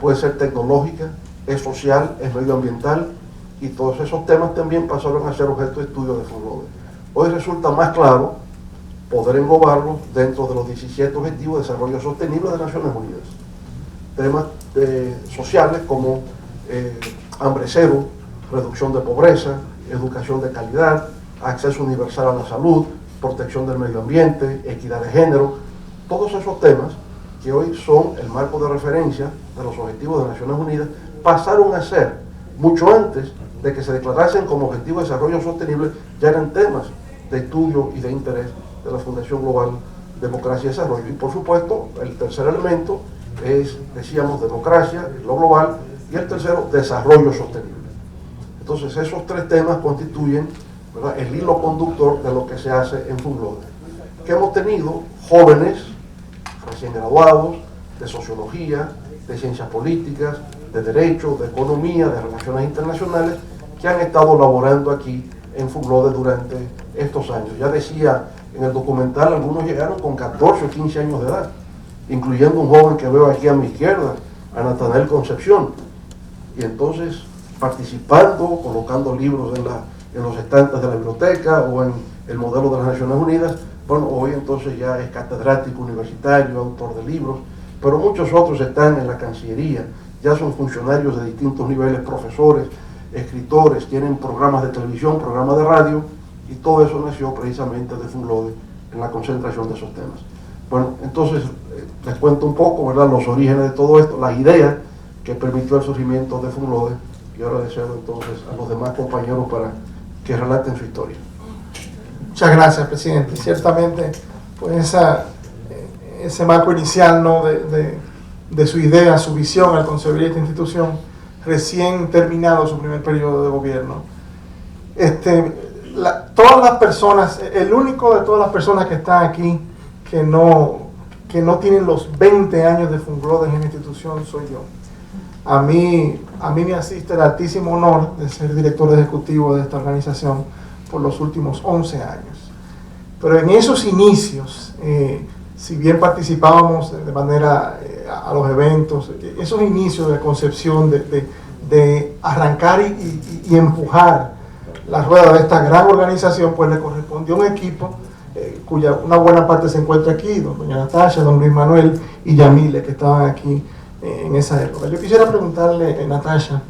puede ser tecnológica, es social, es medioambiental, y todos esos temas también pasaron a ser objeto de estudio de Fundloder. Hoy resulta más claro poder englobarlos dentro de los 17 Objetivos de Desarrollo Sostenible de Naciones Unidas. Temas sociales como hambre cero, reducción de pobreza, educación de calidad, acceso universal a la salud, protección del medio ambiente, equidad de género, todos esos temas que hoy son el marco de referencia de los Objetivos de Naciones Unidas, pasaron a ser, mucho antes de que se declarasen como Objetivos de Desarrollo Sostenible, ya eran temas de estudio y de interés de la Fundación Global Democracia y Desarrollo. Y por supuesto, el tercer elemento es, decíamos, democracia, lo global, y el tercero, desarrollo sostenible. Entonces, esos tres temas constituyen, ¿verdad?, el hilo conductor de lo que se hace en Fundloder, que hemos tenido jóvenes recién graduados de sociología, de ciencias políticas, de derecho, de economía, de relaciones internacionales, que han estado laborando aquí en Fundloder durante estos años. Ya decía en el documental, algunos llegaron con 14 o 15 años de edad, incluyendo un joven que veo aquí a mi izquierda, a Natanael Concepción, y entonces participando, colocando libros en los estantes de la biblioteca o en el modelo de las Naciones Unidas. Bueno, hoy entonces ya es catedrático universitario, autor de libros, pero muchos otros están en la Cancillería, ya son funcionarios de distintos niveles, profesores, escritores, tienen programas de televisión, programas de radio, y todo eso nació precisamente de Fundloder en la concentración de esos temas. Bueno, entonces les cuento un poco, ¿verdad?, los orígenes de todo esto, las ideas que permitió el surgimiento de Fundloder, y ahora deseo entonces a los demás compañeros para que relaten su historia. Muchas gracias, presidente. Ciertamente, pues ese marco inicial, ¿no?, de su idea, su visión al concebir esta institución, recién terminado su primer periodo de gobierno. Todas las personas, el único de todas las personas que están aquí que no tienen los 20 años de Fungloden en la institución soy yo. A mí me asiste el altísimo honor de ser director ejecutivo de esta organización por los últimos 11 años. Pero en esos inicios, si bien participábamos de manera a los eventos, esos inicios de concepción, de arrancar y empujar la rueda de esta gran organización, pues le correspondió a un equipo cuya una buena parte se encuentra aquí, doña Natasha, don Luis Manuel y Yamile, que estaban aquí en esa época. Yo quisiera preguntarle, Natasha,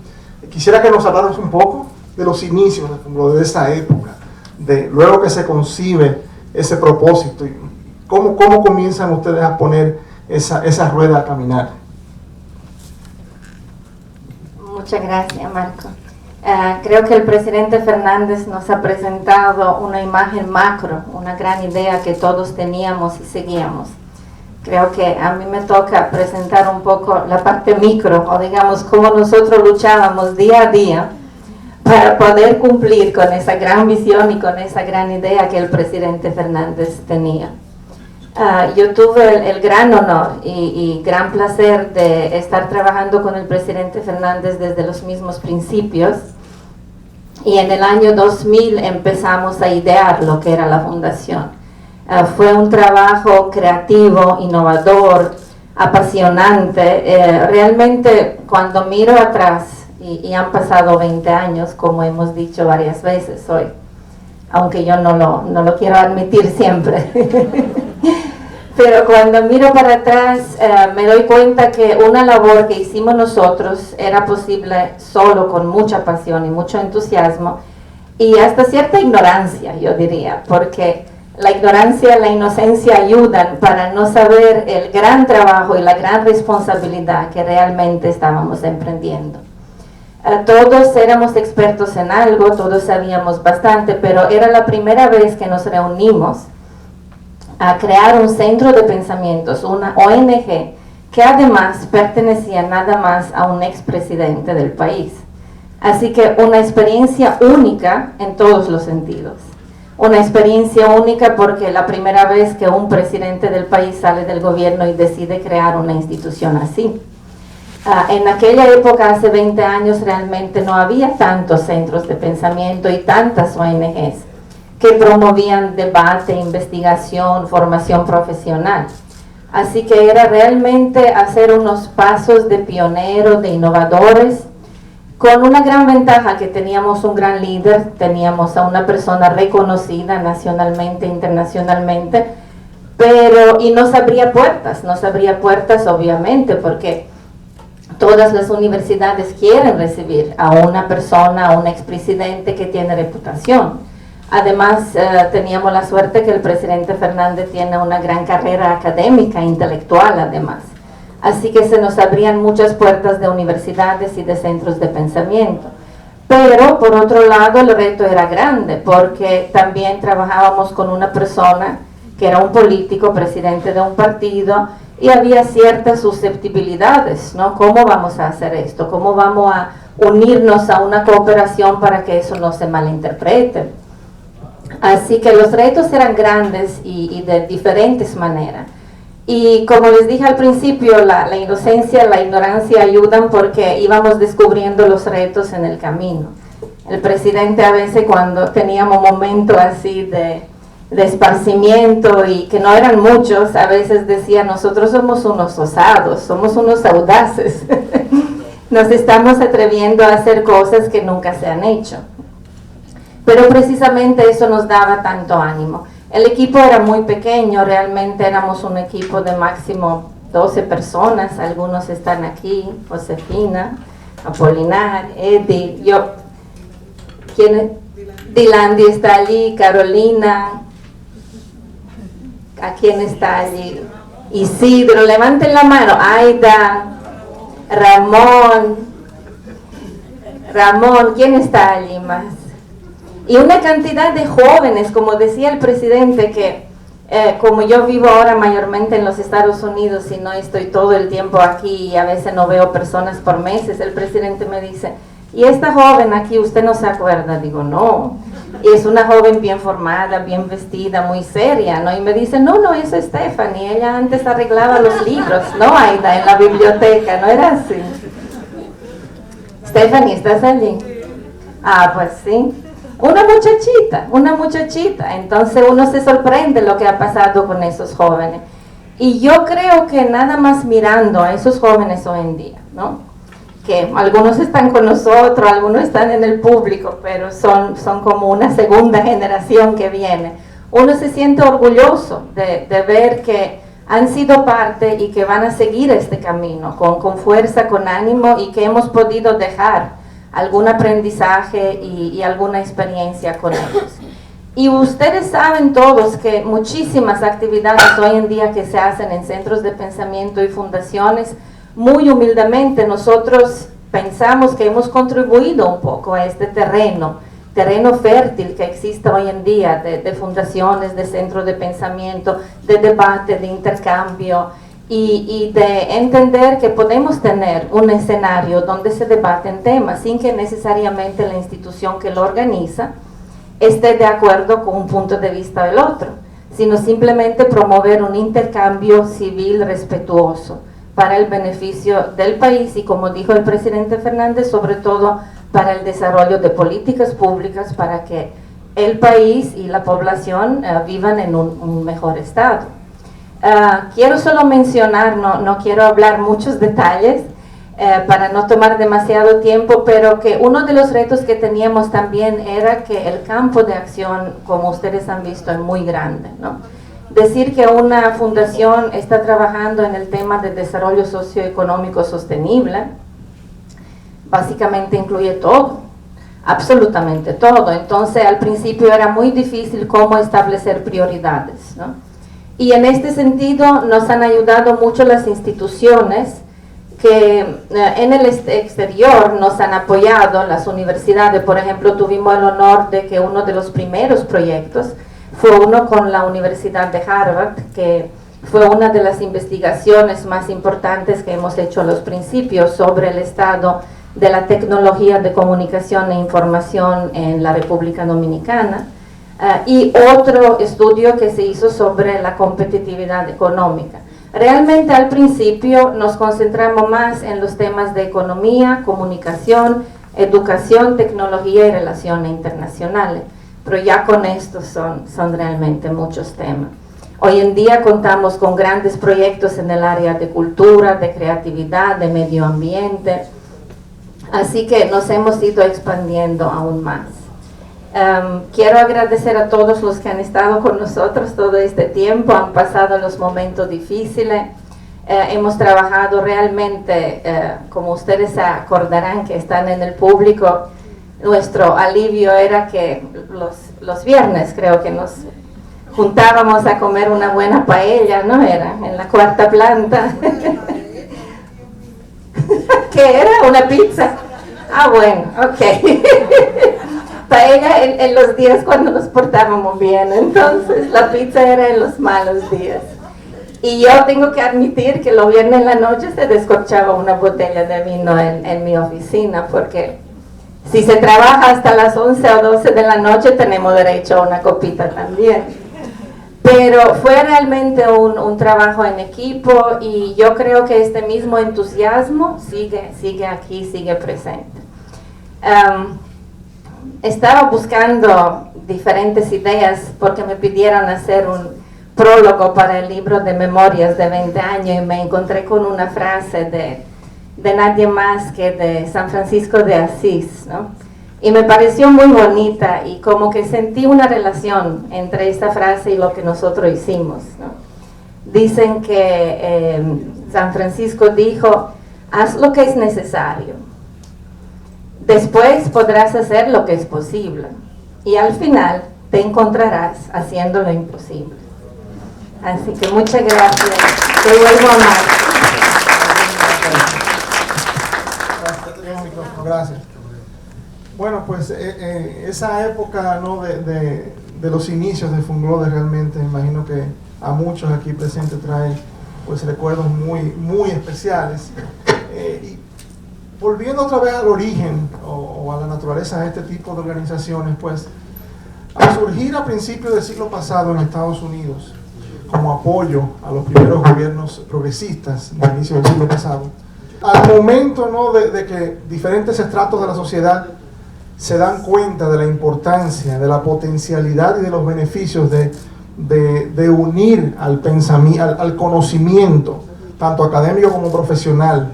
quisiera que nos hablaras un poco de los inicios de esa época, de luego que se concibe ese propósito, y cómo comienzan ustedes a poner esa rueda a caminar. Muchas gracias, Marco. Creo que el presidente Fernández nos ha presentado una imagen macro, una gran idea que todos teníamos y seguíamos. Creo que a mí me toca presentar un poco la parte micro, o digamos cómo nosotros luchábamos día a día para poder cumplir con esa gran visión y con esa gran idea que el presidente Fernández tenía. Yo tuve el gran honor y gran placer de estar trabajando con el presidente Fernández desde los mismos principios, y en el año 2000 empezamos a idear lo que era la fundación. Fue un trabajo creativo, innovador, apasionante. Realmente cuando miro atrás, y han pasado 20 años, como hemos dicho varias veces hoy, aunque yo no lo quiero admitir siempre. Pero cuando miro para atrás me doy cuenta que una labor que hicimos nosotros era posible solo con mucha pasión y mucho entusiasmo y hasta cierta ignorancia, yo diría, porque la ignorancia y la inocencia ayudan para no saber el gran trabajo y la gran responsabilidad que realmente estábamos emprendiendo. Todos éramos expertos en algo, todos sabíamos bastante, pero era la primera vez que nos reunimos a crear un centro de pensamientos, una ONG, que además pertenecía nada más a un expresidente del país. Así que una experiencia única en todos los sentidos. Una experiencia única porque la primera vez que un presidente del país sale del gobierno y decide crear una institución así. En aquella época, hace 20 años, realmente no había tantos centros de pensamiento y tantas ONGs que promovían debate, investigación, formación profesional. Así que era realmente hacer unos pasos de pioneros, de innovadores, con una gran ventaja que teníamos un gran líder, teníamos a una persona reconocida nacionalmente, internacionalmente, y nos abría puertas obviamente, porque todas las universidades quieren recibir a una persona, a un expresidente que tiene reputación. Además, teníamos la suerte que el presidente Fernández tiene una gran carrera académica, intelectual además. Así que se nos abrían muchas puertas de universidades y de centros de pensamiento. Pero, por otro lado, el reto era grande, porque también trabajábamos con una persona que era un político, presidente de un partido, y había ciertas susceptibilidades, ¿no? ¿Cómo vamos a hacer esto? ¿Cómo vamos a unirnos a una cooperación para que eso no se malinterprete? Así que los retos eran grandes y de diferentes maneras. Y como les dije al principio, la inocencia, la ignorancia ayudan porque íbamos descubriendo los retos en el camino. El presidente a veces cuando teníamos momentos así de esparcimiento y que no eran muchos, a veces decía, nosotros somos unos osados, somos unos audaces. Nos estamos atreviendo a hacer cosas que nunca se han hecho. Pero precisamente eso nos daba tanto ánimo. El equipo era muy pequeño, realmente éramos un equipo de máximo 12 personas, algunos están aquí, Josefina, Apolinar, Eddie, yo, Dilandi está allí, Carolina, ¿a quién está allí? Isidro, levanten la mano, Aida, Ramón, ¿quién está allí más? Y una cantidad de jóvenes, como decía el presidente, que Como yo vivo ahora mayormente en los Estados Unidos y no estoy todo el tiempo aquí y a veces no veo personas por meses, el presidente me dice, ¿y esta joven aquí usted no se acuerda? Digo, no. Y es una joven bien formada, bien vestida, muy seria, ¿no? Y me dice, no, eso es Stephanie, ella antes arreglaba los libros, ¿no, Aida? En la biblioteca, ¿no era así? Stephanie, ¿estás allí? Ah, pues sí. Una muchachita. Entonces uno se sorprende lo que ha pasado con esos jóvenes. Y yo creo que nada más mirando a esos jóvenes hoy en día, ¿no? Que algunos están con nosotros, algunos están en el público, pero son como una segunda generación que viene. Uno se siente orgulloso de ver que han sido parte y que van a seguir este camino con fuerza, con ánimo, y que hemos podido dejar algún aprendizaje y alguna experiencia con ellos. Y ustedes saben todos que muchísimas actividades hoy en día que se hacen en centros de pensamiento y fundaciones, muy humildemente nosotros pensamos que hemos contribuido un poco a este terreno fértil que existe hoy en día de fundaciones, de centros de pensamiento, de debate, de intercambio, y de entender que podemos tener un escenario donde se debaten temas sin que necesariamente la institución que lo organiza esté de acuerdo con un punto de vista del otro, sino simplemente promover un intercambio civil respetuoso para el beneficio del país y, como dijo el presidente Fernández, sobre todo para el desarrollo de políticas públicas para que el país y la población vivan en un mejor estado. Quiero solo mencionar, no quiero hablar muchos detalles para no tomar demasiado tiempo, pero que uno de los retos que teníamos también era que el campo de acción, como ustedes han visto, es muy grande, ¿no? Decir que una fundación está trabajando en el tema de desarrollo socioeconómico sostenible, básicamente incluye todo, absolutamente todo. Entonces al principio era muy difícil cómo establecer prioridades, ¿no? Y en este sentido nos han ayudado mucho las instituciones que en el exterior nos han apoyado, las universidades. Por ejemplo, tuvimos el honor de que uno de los primeros proyectos fue uno con la Universidad de Harvard, que fue una de las investigaciones más importantes que hemos hecho a los principios sobre el estado de la tecnología de comunicación e información en la República Dominicana, y otro estudio que se hizo sobre la competitividad económica. Realmente al principio nos concentramos más en los temas de economía, comunicación, educación, tecnología y relaciones internacionales, pero ya con estos son realmente muchos temas. Hoy en día contamos con grandes proyectos en el área de cultura, de creatividad, de medio ambiente, así que nos hemos ido expandiendo aún más. Quiero agradecer a todos los que han estado con nosotros todo este tiempo, han pasado los momentos difíciles, hemos trabajado realmente, como ustedes se acordarán que están en el público, nuestro alivio era que los viernes creo que nos juntábamos a comer una buena paella, ¿no era? En la cuarta planta. ¿Qué era? ¿Una pizza? Ah, bueno, ok. Paella en los días cuando nos portábamos bien, entonces la pizza era en los malos días. Y yo tengo que admitir que los viernes en la noche se descorchaba una botella de vino en mi oficina, porque si se trabaja hasta las 11 o 12 de la noche tenemos derecho a una copita también. Pero fue realmente un trabajo en equipo, y yo creo que este mismo entusiasmo sigue aquí, sigue presente. Estaba buscando diferentes ideas porque me pidieron hacer un prólogo para el libro de memorias de 20 años y me encontré con una frase de nadie más que de San Francisco de Asís, ¿no? Y me pareció muy bonita y como que sentí una relación entre esta frase y lo que nosotros hicimos, ¿no? Dicen que San Francisco dijo, haz lo que es necesario. Después podrás hacer lo que es posible y al final te encontrarás haciendo lo imposible. Así que muchas gracias. Te vuelvo a amar. Gracias. Bueno, pues esa época, ¿no? de los inicios de Funglode realmente, imagino que a muchos aquí presentes trae pues recuerdos muy especiales. Y volviendo otra vez al origen o a la naturaleza de este tipo de organizaciones, pues al surgir a principios del siglo pasado en Estados Unidos como apoyo a los primeros gobiernos progresistas al inicio del siglo pasado, al momento, ¿no?, de que diferentes estratos de la sociedad se dan cuenta de la importancia, de la potencialidad y de los beneficios de unir al pensamiento, al conocimiento, tanto académico como profesional,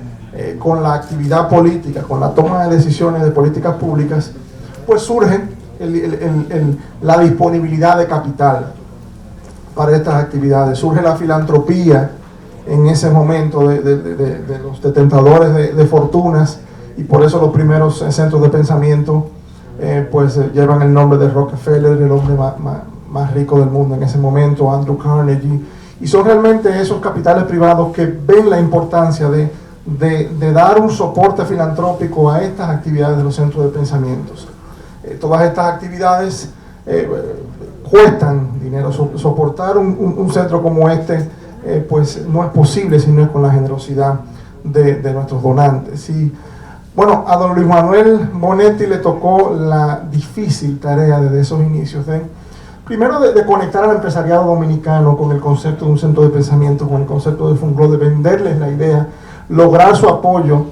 con la actividad política, con la toma de decisiones de políticas públicas, pues surge la disponibilidad de capital para estas actividades, surge la filantropía en ese momento de los detentadores de fortunas, y por eso los primeros centros de pensamiento pues llevan el nombre de Rockefeller, el hombre más rico del mundo en ese momento, Andrew Carnegie, y son realmente esos capitales privados que ven la importancia de dar un soporte filantrópico a estas actividades de los centros de pensamientos. Todas estas actividades cuestan dinero. Soportar un centro como este pues no es posible si no es con la generosidad de nuestros donantes. Y bueno, a don Luis Manuel Bonetti le tocó la difícil tarea desde esos inicios primero de conectar al empresariado dominicano con el concepto de un centro de pensamiento, con el concepto de Funglode, de venderles la idea, lograr su apoyo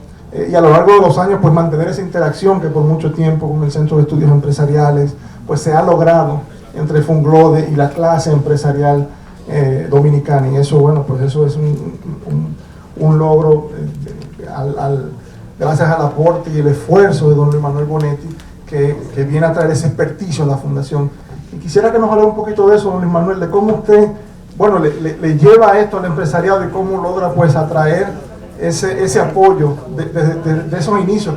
y a lo largo de los años pues mantener esa interacción que por mucho tiempo con el Centro de Estudios Empresariales pues se ha logrado entre Funglode y la clase empresarial dominicana, y eso, bueno, pues eso es un logro gracias al aporte y el esfuerzo de don Luis Manuel Bonetti, que viene a traer ese experticio a la fundación. Y quisiera que nos hablara un poquito de eso, don Luis Manuel, de cómo usted, bueno, le lleva esto al empresariado y cómo logra pues atraer ese apoyo de esos inicios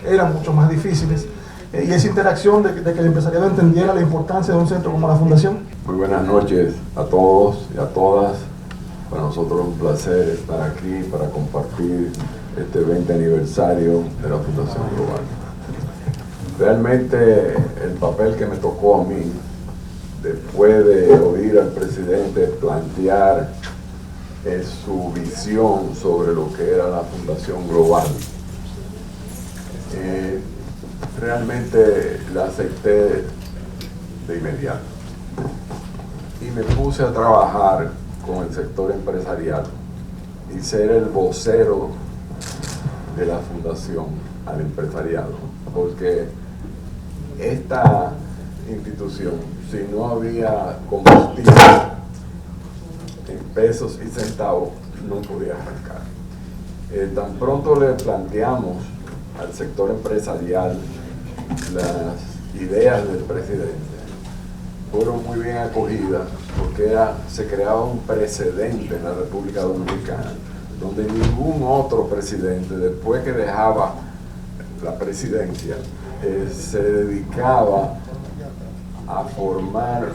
que eran mucho más difíciles, y esa interacción de que el empresariado entendiera la importancia de un centro como la fundación. Muy buenas noches a todos y a todas. Para nosotros es un placer estar aquí para compartir este 20 aniversario de la Fundación Global. Realmente el papel que me tocó a mí, después de oír al presidente plantear su visión sobre lo que era la Fundación Global, realmente la acepté de inmediato y me puse a trabajar con el sector empresarial y ser el vocero de la fundación al empresariado, porque esta institución, si no había combustible en pesos y centavos, no podía arrancar. Tan pronto le planteamos al sector empresarial las ideas del presidente, fueron muy bien acogidas, porque se creaba un precedente en la República Dominicana, donde ningún otro presidente, después que dejaba la presidencia, se dedicaba a formar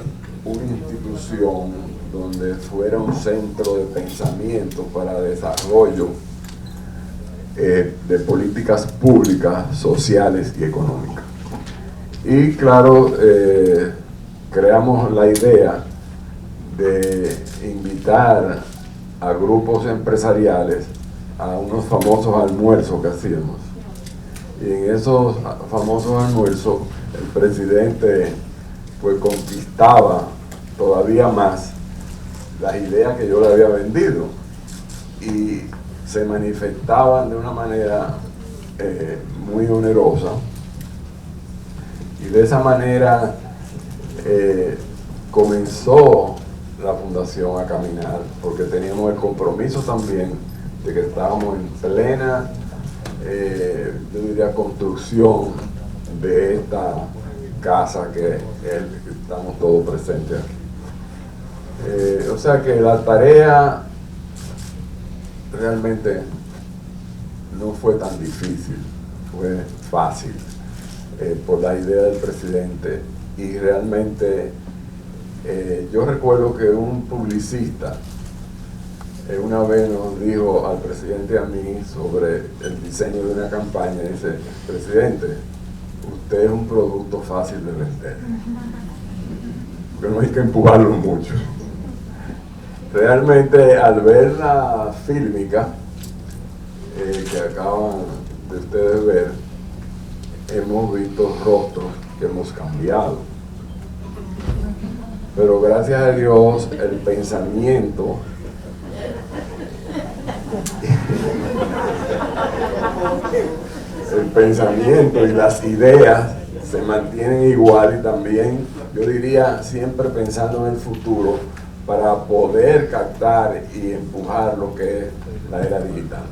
una institución donde fuera un centro de pensamiento para desarrollo de políticas públicas, sociales y económicas. Y claro, creamos la idea de invitar a grupos empresariales a unos famosos almuerzos que hacíamos. Y en esos famosos almuerzos el presidente pues conquistaba todavía más las ideas que yo le había vendido y se manifestaban de una manera muy onerosa, y de esa manera comenzó la fundación a caminar, porque teníamos el compromiso también de que estábamos en plena yo diría construcción de esta casa que estamos todos presentes aquí. O sea que la tarea realmente no fue tan difícil, fue fácil por la idea del presidente. Y realmente yo recuerdo que un publicista una vez nos dijo al presidente y a mí sobre el diseño de una campaña, dice: presidente, usted es un producto fácil de vender. que no hay que empujarlo mucho. Realmente, al ver la fílmica que acaban de ustedes ver, hemos visto rostros que hemos cambiado. Pero gracias a Dios, el pensamiento y las ideas se mantienen igual, y también, yo diría, siempre pensando en el futuro para poder captar y empujar lo que es la era digital.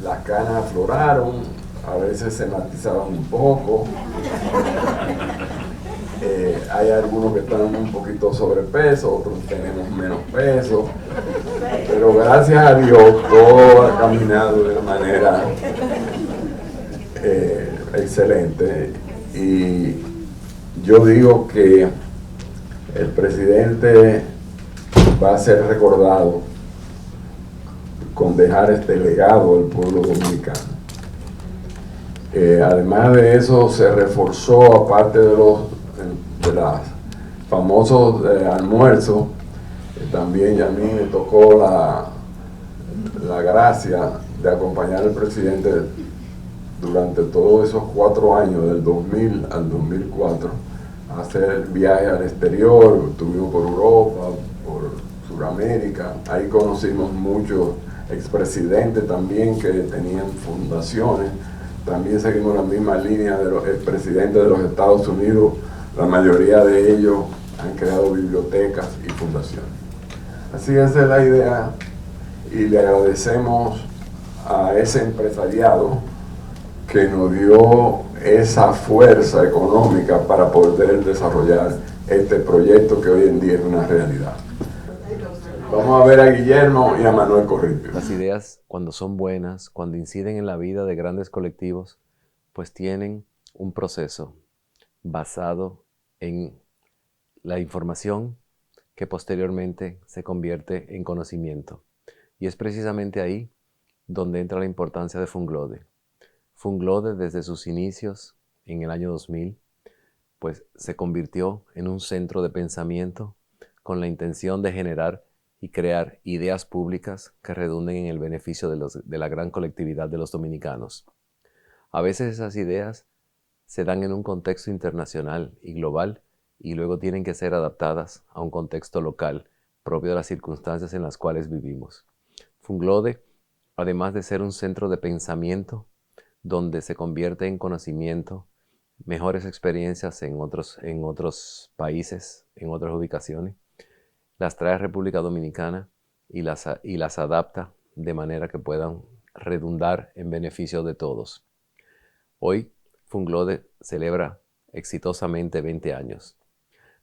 Las canas afloraron, a veces se matizaban un poco. Hay algunos que están un poquito sobrepeso, otros tenemos menos peso, pero gracias a Dios todo ha caminado de una manera excelente, y yo digo que el presidente va a ser recordado con dejar este legado al pueblo dominicano. Además de eso, se reforzó, aparte de los famosos almuerzos, también a mí me tocó la gracia de acompañar al presidente durante todos esos 4 años, del 2000 al 2004, a hacer viajes al exterior. Estuvimos por Europa, por Sudamérica. Ahí conocimos muchos expresidentes también que tenían fundaciones. También seguimos la misma línea de los expresidentes de los Estados Unidos. La mayoría de ellos han creado bibliotecas y fundaciones. Así esa es la idea, y le agradecemos a ese empresariado que nos dio esa fuerza económica para poder desarrollar este proyecto que hoy en día es una realidad. Vamos a ver a Guillermo y a Manuel Corripio. Las ideas, cuando son buenas, cuando inciden en la vida de grandes colectivos, pues tienen un proceso basado en la información que posteriormente se convierte en conocimiento. Y es precisamente ahí donde entra la importancia de Funglode. Funglode, desde sus inicios en el año 2000, pues se convirtió en un centro de pensamiento con la intención de generar y crear ideas públicas que redunden en el beneficio de la gran colectividad de los dominicanos. A veces esas ideas se dan en un contexto internacional y global, y luego tienen que ser adaptadas a un contexto local propio de las circunstancias en las cuales vivimos. Funglode, además de ser un centro de pensamiento donde se convierte en conocimiento, mejores experiencias en otros países, en otras ubicaciones, las trae a República Dominicana y las adapta de manera que puedan redundar en beneficio de todos. Hoy Funglode celebra exitosamente 20 años.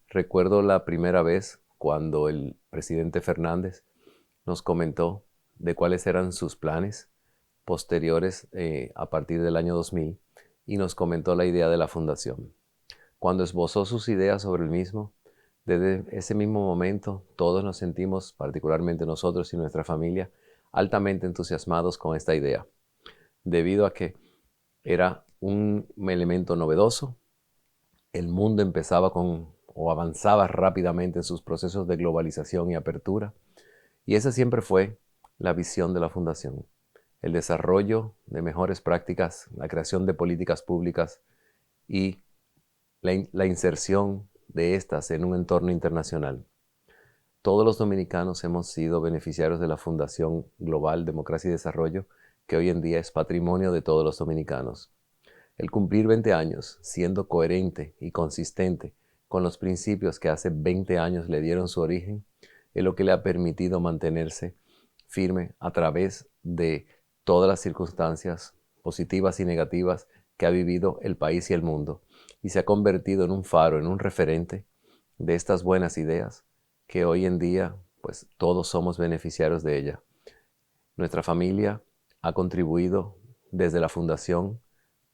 Recuerdo la primera vez cuando el presidente Fernández nos comentó de cuáles eran sus planes posteriores a partir del año 2000, y nos comentó la idea de la fundación. Cuando esbozó sus ideas sobre el mismo, desde ese mismo momento todos nos sentimos, particularmente nosotros y nuestra familia, altamente entusiasmados con esta idea, debido a que era un elemento novedoso. El mundo avanzaba rápidamente en sus procesos de globalización y apertura, y esa siempre fue la visión de la fundación: el desarrollo de mejores prácticas, la creación de políticas públicas y la inserción de estas en un entorno internacional. Todos los dominicanos hemos sido beneficiarios de la Fundación Global Democracia y Desarrollo, que hoy en día es patrimonio de todos los dominicanos. El cumplir 20 años siendo coherente y consistente con los principios que hace 20 años le dieron su origen, es lo que le ha permitido mantenerse firme a través de todas las circunstancias positivas y negativas que ha vivido el país y el mundo, y se ha convertido en un faro, en un referente de estas buenas ideas que hoy en día pues todos somos beneficiarios de ella. Nuestra familia ha contribuido desde la fundación,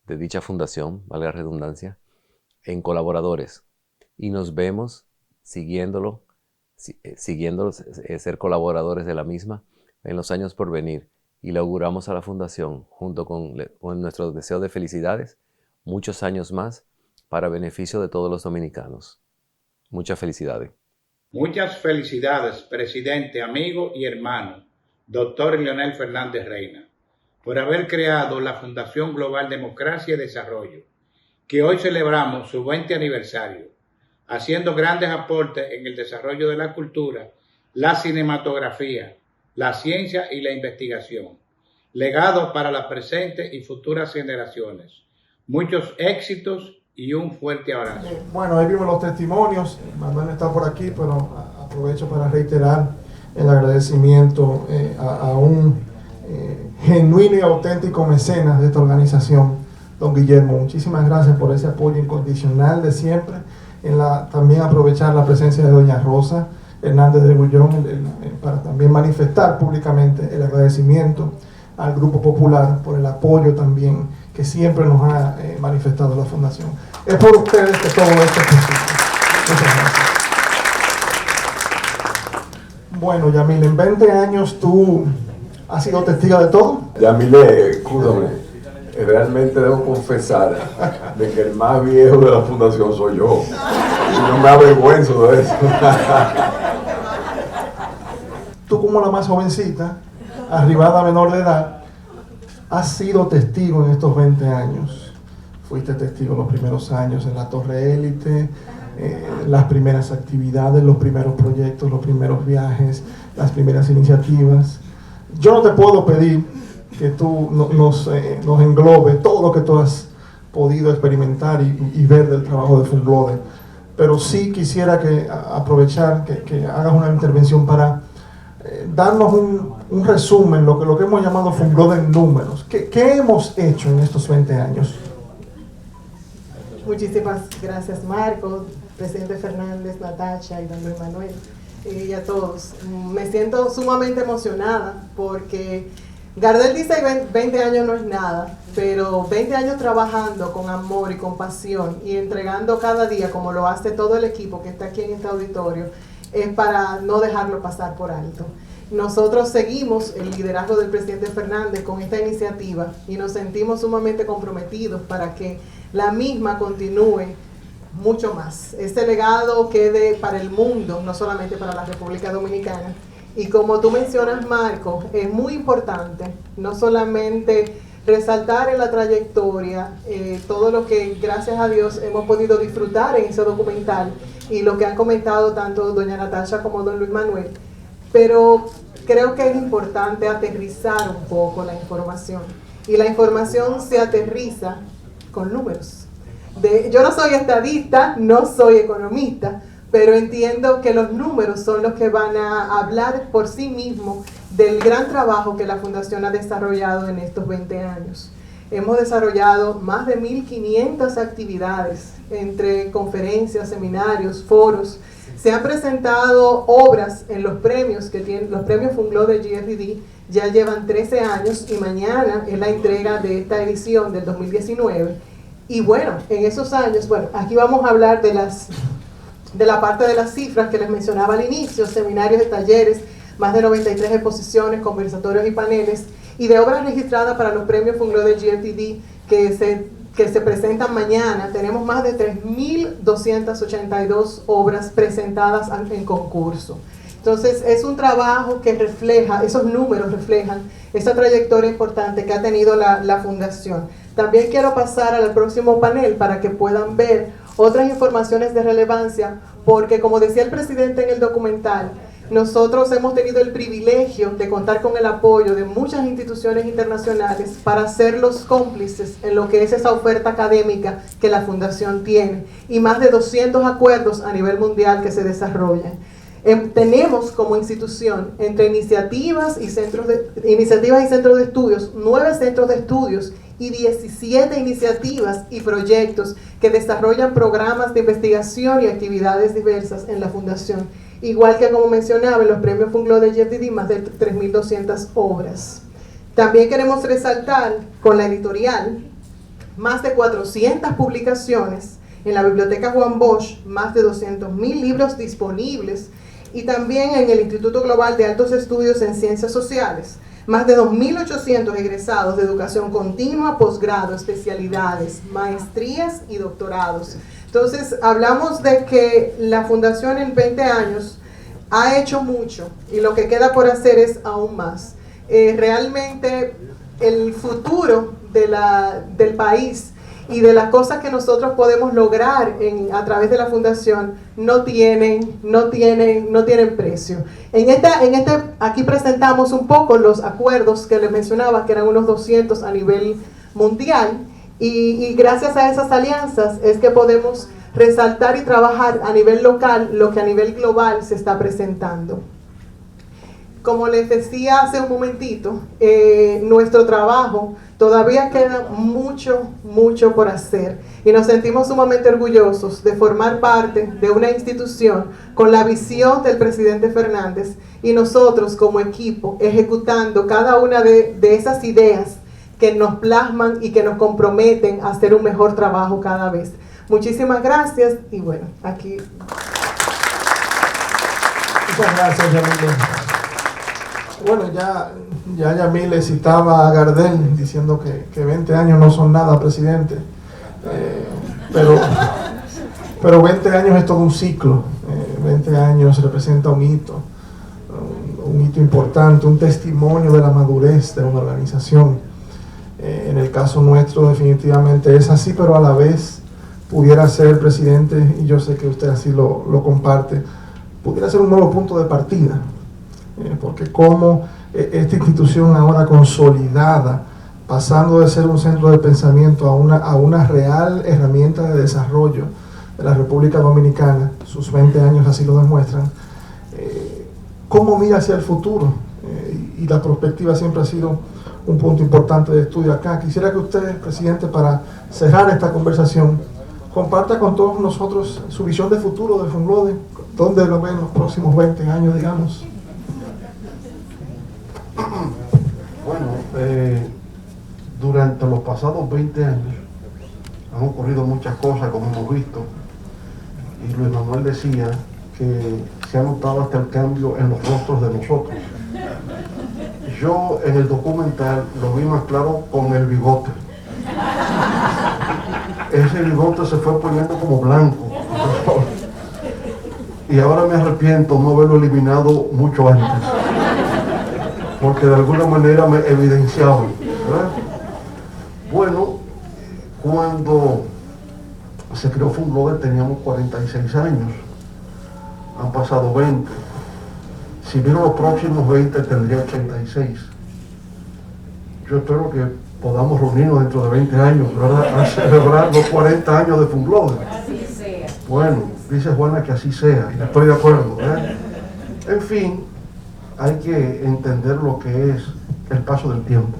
de dicha fundación, valga la redundancia, en colaboradores, y nos vemos siguiéndolo ser colaboradores de la misma en los años por venir, y le auguramos a la fundación, junto con nuestro deseo de felicidades, muchos años más para beneficio de todos los dominicanos. Muchas felicidades. Muchas felicidades, presidente, amigo y hermano, doctor Leonel Fernández Reina, por haber creado la Fundación Global Democracia y Desarrollo, que hoy celebramos su 20 aniversario, haciendo grandes aportes en el desarrollo de la cultura, la cinematografía, la ciencia y la investigación. Legado para las presentes y futuras generaciones. Muchos éxitos y un fuerte abrazo. Bueno, ahí vimos los testimonios. Manuel está por aquí, pero aprovecho para reiterar el agradecimiento a un genuino y auténtico mecenas de esta organización, don Guillermo. Muchísimas gracias por ese apoyo incondicional de siempre. También aprovechar la presencia de doña Rosa Hernández de Gullón para también manifestar públicamente el agradecimiento al Grupo Popular por el apoyo también que siempre nos ha manifestado la Fundación. Es por ustedes que todo esto es posible. Muchas gracias. Bueno, Yamile, en 20 años tú has sido testigo de todo. Yamile, escúchame, realmente debo confesar de que el más viejo de la Fundación soy yo. Y no me avergüenzo de eso. Tú como la más jovencita, arribada menor de edad, has sido testigo en estos 20 años. Fuiste testigo los primeros años en la Torre Élite, las primeras actividades, los primeros proyectos, los primeros viajes, las primeras iniciativas. Yo no te puedo pedir que tú nos englobe todo lo que tú has podido experimentar y ver del trabajo de Funglode, pero sí quisiera aprovechar que hagas una intervención para darnos un resumen, lo que hemos llamado Funglode en números. ¿Qué hemos hecho en estos 20 años? Muchísimas gracias, Marco, presidente Fernández, Natacha y don Luis Manuel, y a todos. Me siento sumamente emocionada porque Gardel dice que 20 años no es nada, pero 20 años trabajando con amor y con pasión y entregando cada día, como lo hace todo el equipo que está aquí en este auditorio, es para no dejarlo pasar por alto. Nosotros seguimos el liderazgo del presidente Fernández con esta iniciativa y nos sentimos sumamente comprometidos para que la misma continúe mucho más. Este legado quede para el mundo, no solamente para la República Dominicana. Y como tú mencionas, Marco, es muy importante no solamente resaltar en la trayectoria todo lo que, gracias a Dios, hemos podido disfrutar en ese documental y lo que han comentado tanto doña Natacha como don Luis Manuel, pero creo que es importante aterrizar un poco la información. Y la información se aterriza con números. Yo no soy estadista, no soy economista, pero entiendo que los números son los que van a hablar por sí mismos del gran trabajo que la Fundación ha desarrollado en estos 20 años. Hemos desarrollado más de 1.500 actividades entre conferencias, seminarios, foros. Se han presentado obras en los premios que tienen, los premios Funglode de GFDD ya llevan 13 años y mañana es la entrega de esta edición del 2019. Y bueno, en esos años, bueno, aquí vamos a hablar de la parte de las cifras que les mencionaba al inicio, seminarios y talleres, más de 93 exposiciones, conversatorios y paneles, y de obras registradas para los premios Funglode de GFDD que se presentan mañana. Tenemos más de 3.282 obras presentadas en concurso. Entonces es un trabajo que refleja, esos números reflejan esa trayectoria importante que ha tenido la Fundación. También quiero pasar al próximo panel para que puedan ver otras informaciones de relevancia, porque como decía el presidente en el documental, nosotros hemos tenido el privilegio de contar con el apoyo de muchas instituciones internacionales para ser los cómplices en lo que es esa oferta académica que la Fundación tiene, y más de 200 acuerdos a nivel mundial que se desarrollan. Tenemos como institución, entre iniciativas y centros de estudios, 9 centros de estudios y 17 iniciativas y proyectos que desarrollan programas de investigación y actividades diversas en la Fundación. Igual que, como mencionaba, en los premios Funglode de GFDD, más de 3.200 obras. También queremos resaltar con la editorial más de 400 publicaciones, en la Biblioteca Juan Bosch más de 200.000 libros disponibles, y también en el Instituto Global de Altos Estudios en Ciencias Sociales, más de 2.800 egresados de educación continua, posgrado, especialidades, maestrías y doctorados. Entonces, hablamos de que la Fundación en 20 años ha hecho mucho y lo que queda por hacer es aún más. Realmente el futuro del país y de las cosas que nosotros podemos lograr a través de la Fundación no tienen precio. Aquí presentamos un poco los acuerdos que les mencionaba, que eran unos 200 a nivel mundial, y gracias a esas alianzas es que podemos resaltar y trabajar a nivel local lo que a nivel global se está presentando. Como les decía hace un momentito, nuestro trabajo todavía queda mucho por hacer y nos sentimos sumamente orgullosos de formar parte de una institución con la visión del presidente Fernández y nosotros como equipo ejecutando cada una de esas ideas que nos plasman y que nos comprometen a hacer un mejor trabajo cada vez. Muchísimas gracias y bueno, aquí. Muchas gracias, Yamile. Bueno, ya Yamile citaba a Gardel diciendo que 20 años no son nada, presidente. Pero 20 años es todo un ciclo. 20 años representa un hito importante, un testimonio de la madurez de una organización. En el caso nuestro definitivamente es así, pero a la vez pudiera ser, presidente, y yo sé que usted así lo comparte, pudiera ser un nuevo punto de partida. Porque como esta institución ahora consolidada, pasando de ser un centro de pensamiento a una real herramienta de desarrollo de la República Dominicana, sus 20 años así lo demuestran, cómo mira hacia el futuro, y la perspectiva siempre ha sido un punto importante de estudio acá. Quisiera que usted, presidente, para cerrar esta conversación, comparta con todos nosotros su visión de futuro de Funglode, dónde lo ven los próximos 20 años, digamos. Bueno, durante los pasados 20 años han ocurrido muchas cosas, como hemos visto, y Luis Manuel decía que se ha notado hasta el cambio en los rostros de nosotros. Yo en el documental lo vi más claro con el bigote. Ese bigote se fue poniendo como blanco. Y ahora me arrepiento no haberlo eliminado mucho antes, porque de alguna manera me evidenciaba, ¿verdad? Bueno, cuando se creó Funglode teníamos 46 años, han pasado 20, si vieron los próximos 20 tendría 86. Yo espero que podamos reunirnos dentro de 20 años, ¿verdad?, a celebrar los 40 años de Funglode. Así sea. Bueno, dice Juana que así sea, y estoy de acuerdo, ¿eh? En fin, hay que entender lo que es el paso del tiempo.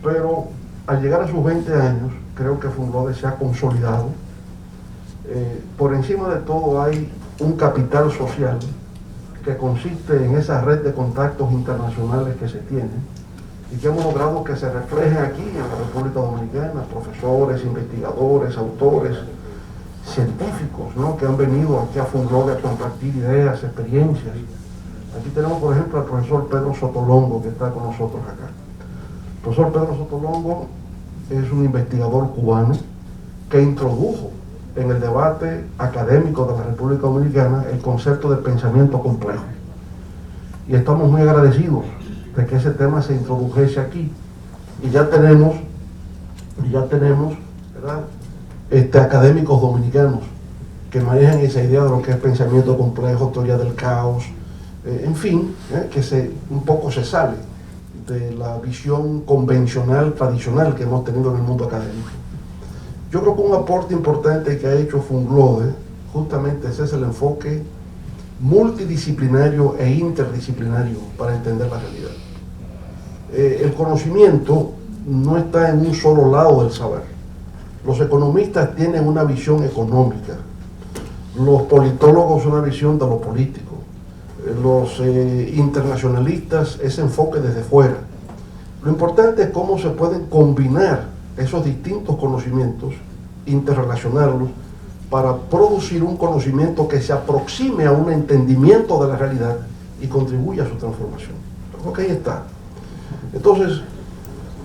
Pero al llegar a sus 20 años, creo que Funglode se ha consolidado. Por encima de todo hay un capital social que consiste en esa red de contactos internacionales que se tienen y que hemos logrado que se refleje aquí en la República Dominicana, profesores, investigadores, autores, científicos, ¿no?, que han venido aquí a Funglode a compartir ideas, experiencias. Aquí tenemos, por ejemplo, al profesor Pedro Sotolongo, que está con nosotros acá. El profesor Pedro Sotolongo es un investigador cubano que introdujo en el debate académico de la República Dominicana el concepto de pensamiento complejo. Y estamos muy agradecidos de que ese tema se introdujese aquí. Y ya tenemos, ¿verdad?, académicos dominicanos que manejan esa idea de lo que es pensamiento complejo, teoría del caos, en fin, que un poco se sale de la visión convencional, tradicional que hemos tenido en el mundo académico. Yo creo que un aporte importante que ha hecho Funglode justamente ese es el enfoque multidisciplinario e interdisciplinario para entender la realidad. El conocimiento no está en un solo lado del saber. Los economistas tienen una visión económica, los politólogos una visión de lo político, los internacionalistas ese enfoque desde fuera. Lo importante es cómo se pueden combinar esos distintos conocimientos, interrelacionarlos, para producir un conocimiento que se aproxime a un entendimiento de la realidad y contribuya a su transformación. Creo que ahí está. Entonces,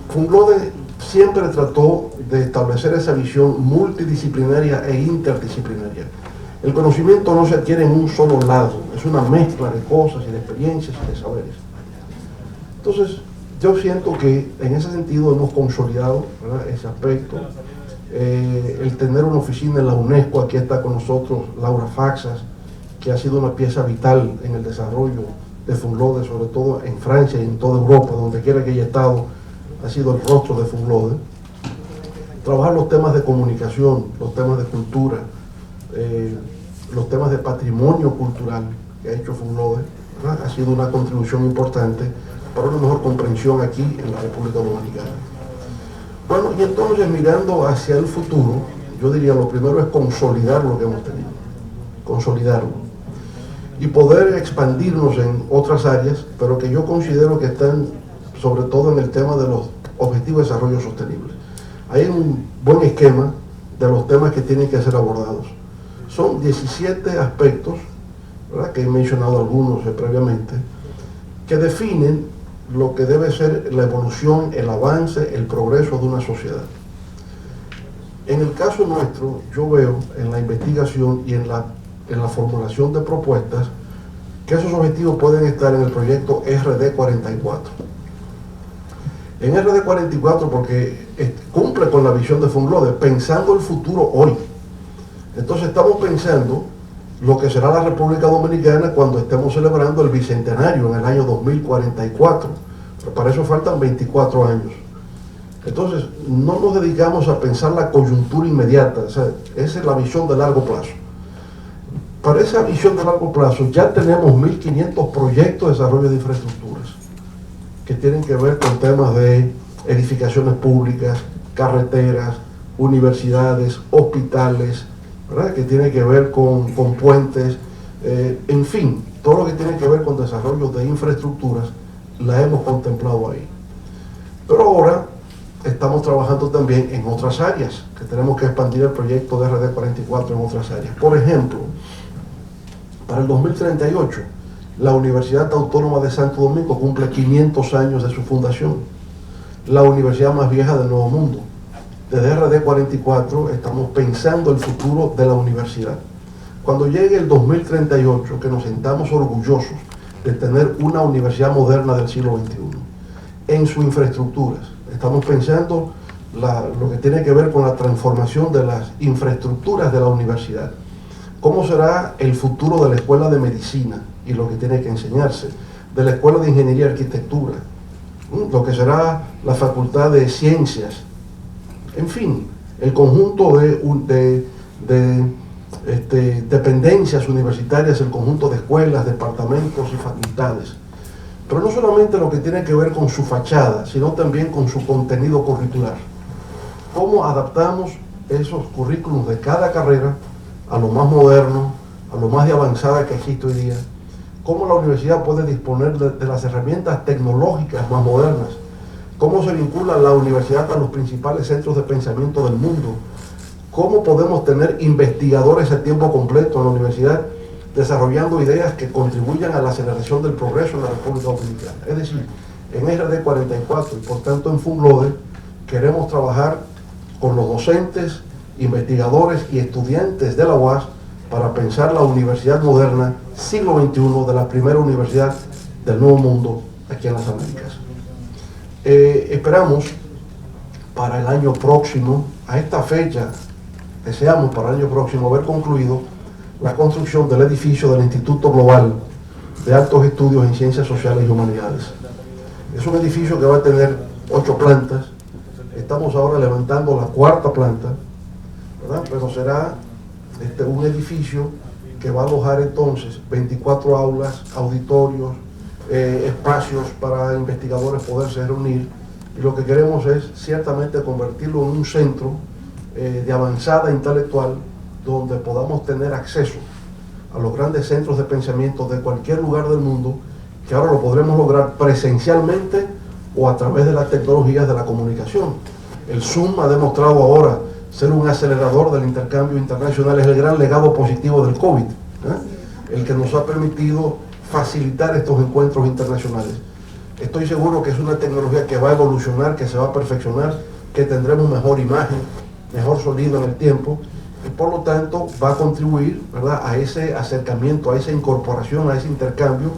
Funglode siempre trató de establecer esa visión multidisciplinaria e interdisciplinaria. El conocimiento no se adquiere en un solo lado, es una mezcla de cosas y de experiencias y de saberes. Entonces, yo siento que en ese sentido hemos consolidado, ¿verdad?, ese aspecto. El tener una oficina en la UNESCO, aquí está con nosotros Laura Faxas, que ha sido una pieza vital en el desarrollo de Funglode, sobre todo en Francia y en toda Europa, donde quiera que haya estado, ha sido el rostro de Funglode. Trabajar los temas de comunicación, los temas de cultura, los temas de patrimonio cultural que ha hecho Funglode, ¿verdad?, ha sido una contribución importante para una mejor comprensión aquí en la República Dominicana. Bueno, y entonces mirando hacia el futuro, yo diría lo primero es consolidar lo que hemos tenido, consolidarlo y poder expandirnos en otras áreas, pero que yo considero que están sobre todo en el tema de los objetivos de desarrollo sostenible. Hay un buen esquema de los temas que tienen que ser abordados. Son 17 aspectos, ¿verdad?, que he mencionado algunos previamente, que definen lo que debe ser la evolución, el avance, el progreso de una sociedad. En el caso nuestro, yo veo en la investigación y en la formulación de propuestas que esos objetivos pueden estar en el proyecto RD44. En RD44 porque cumple con la visión de Funglode, pensando el futuro hoy. Entonces estamos pensando lo que será la República Dominicana cuando estemos celebrando el bicentenario en el año 2044. Pero para eso faltan 24 años. Entonces, no nos dedicamos a pensar la coyuntura inmediata, o sea, esa es la visión de largo plazo. Para esa visión de largo plazo ya tenemos 1.500 proyectos de desarrollo de infraestructuras que tienen que ver con temas de edificaciones públicas, carreteras, universidades, hospitales, ¿verdad?, que tiene que ver con puentes, en fin, todo lo que tiene que ver con desarrollo de infraestructuras, la hemos contemplado ahí. Pero ahora estamos trabajando también en otras áreas, que tenemos que expandir el proyecto de RD44 en otras áreas. Por ejemplo, para el 2038, la Universidad Autónoma de Santo Domingo cumple 500 años de su fundación, la universidad más vieja del Nuevo Mundo. Desde RD44 estamos pensando el futuro de la universidad. Cuando llegue el 2038, que nos sintamos orgullosos de tener una universidad moderna del siglo XXI, en sus infraestructuras. Estamos pensando lo que tiene que ver con la transformación de las infraestructuras de la universidad. ¿Cómo será el futuro de la Escuela de Medicina y lo que tiene que enseñarse? De la Escuela de Ingeniería y Arquitectura, lo que será la Facultad de Ciencias. En fin, el conjunto de dependencias universitarias, el conjunto de escuelas, departamentos y facultades. Pero no solamente lo que tiene que ver con su fachada, sino también con su contenido curricular. ¿Cómo adaptamos esos currículums de cada carrera a lo más moderno, a lo más de avanzada que existe hoy día? ¿Cómo la universidad puede disponer de las herramientas tecnológicas más modernas? ¿Cómo se vincula la universidad a los principales centros de pensamiento del mundo? ¿Cómo podemos tener investigadores a tiempo completo en la universidad desarrollando ideas que contribuyan a la aceleración del progreso en la República Dominicana? Es decir, en RD44 y por tanto en Funglode queremos trabajar con los docentes, investigadores y estudiantes de la UAS para pensar la universidad moderna siglo XXI de la primera universidad del Nuevo Mundo aquí en las Américas. Esperamos para el año próximo, a esta fecha, deseamos para el año próximo haber concluido la construcción del edificio del Instituto Global de Altos Estudios en Ciencias Sociales y Humanidades. Es un edificio que va a tener 8 plantas. Estamos ahora levantando la 4ª planta, ¿verdad? Pero será un edificio que va a alojar entonces 24 aulas, auditorios, espacios para investigadores poderse reunir, y lo que queremos es ciertamente convertirlo en un centro de avanzada intelectual donde podamos tener acceso a los grandes centros de pensamiento de cualquier lugar del mundo, que ahora lo podremos lograr presencialmente o a través de las tecnologías de la comunicación. El Zoom ha demostrado ahora ser un acelerador del intercambio internacional, es el gran legado positivo del COVID, el que nos ha permitido facilitar estos encuentros internacionales. Estoy seguro que es una tecnología que va a evolucionar, que se va a perfeccionar, que tendremos mejor imagen, mejor sonido en el tiempo, y por lo tanto va a contribuir, ¿verdad?, a ese acercamiento, a esa incorporación, a ese intercambio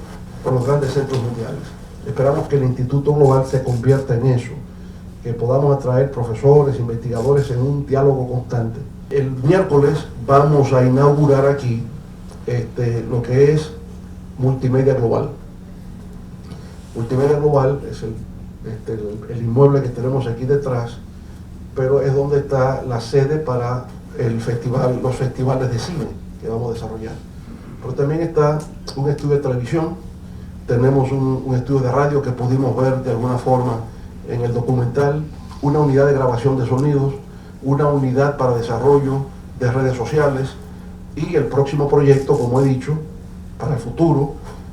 con los grandes centros mundiales. Esperamos que el Instituto Global se convierta en eso, que podamos atraer profesores, investigadores en un diálogo constante. El miércoles vamos a inaugurar aquí lo que es Multimedia Global. Multimedia Global es el inmueble que tenemos aquí detrás, pero es donde está la sede para los festivales de cine que vamos a desarrollar. Pero también está un estudio de televisión, tenemos un estudio de radio que pudimos ver de alguna forma en el documental, una unidad de grabación de sonidos, una unidad para desarrollo de redes sociales y el próximo proyecto, como he dicho, para el futuro,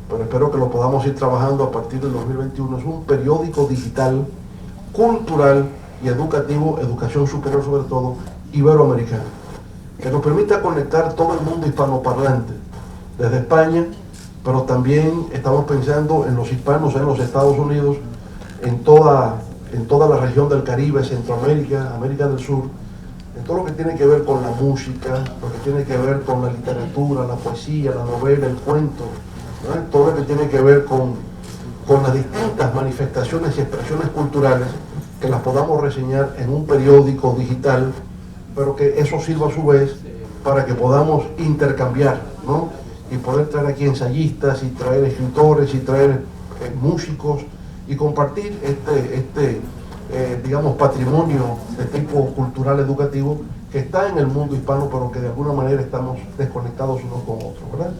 pero espero que lo podamos ir trabajando a partir del 2021, es un periódico digital, cultural y educativo, educación superior sobre todo, iberoamericano, que nos permita conectar todo el mundo hispanoparlante, desde España, pero también estamos pensando en los hispanos en los Estados Unidos, en toda la región del Caribe, Centroamérica, América del Sur, en todo lo que tiene que ver con la música, lo que tiene que ver con la literatura, la poesía, la novela, el cuento, ¿no?, todo lo que tiene que ver con las distintas manifestaciones y expresiones culturales, que las podamos reseñar en un periódico digital, pero que eso sirva a su vez para que podamos intercambiar, ¿no?, y poder traer aquí ensayistas y traer escritores y traer músicos y compartir digamos, patrimonio de tipo cultural educativo que está en el mundo hispano, pero que de alguna manera estamos desconectados unos con otros, ¿verdad?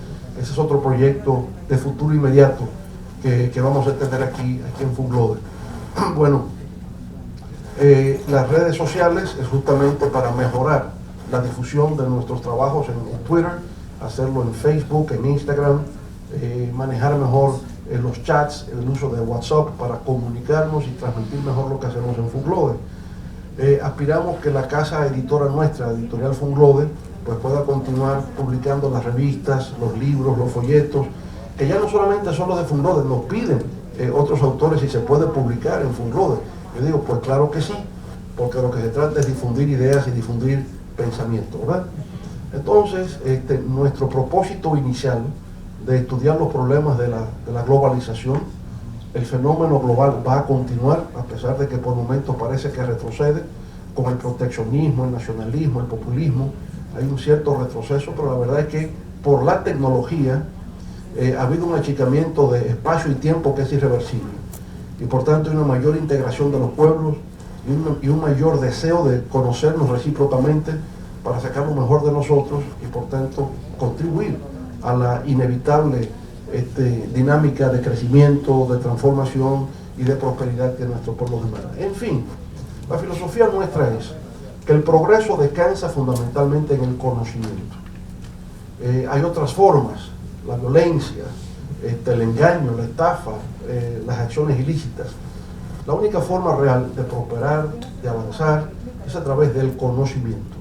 Ese es otro proyecto de futuro inmediato que vamos a tener aquí en Funglode. Bueno, las redes sociales es justamente para mejorar la difusión de nuestros trabajos en Twitter, hacerlo en Facebook, en Instagram, manejar mejor los chats, el uso de WhatsApp para comunicarnos y transmitir mejor lo que hacemos en Funglode. Aspiramos que la casa editora nuestra, Editorial Funglode, pues pueda continuar publicando las revistas, los libros, los folletos, que ya no solamente son los de Funglode, nos piden otros autores si se puede publicar en Funglode. Yo digo, pues claro que sí, porque lo que se trata es difundir ideas y difundir pensamiento, ¿verdad? Entonces, nuestro propósito inicial de estudiar los problemas de la globalización, el fenómeno global va a continuar, a pesar de que por momentos parece que retrocede, con el proteccionismo, el nacionalismo, el populismo, hay un cierto retroceso, pero la verdad es que por la tecnología ha habido un achicamiento de espacio y tiempo que es irreversible, y por tanto hay una mayor integración de los pueblos y un mayor deseo de conocernos recíprocamente para sacar lo mejor de nosotros y por tanto contribuir a la inevitable dinámica de crecimiento, de transformación y de prosperidad que nuestro pueblo demanda. En fin, la filosofía nuestra es que el progreso descansa fundamentalmente en el conocimiento. Hay otras formas, la violencia, el engaño, la estafa, las acciones ilícitas. La única forma real de prosperar, de avanzar, es a través del conocimiento.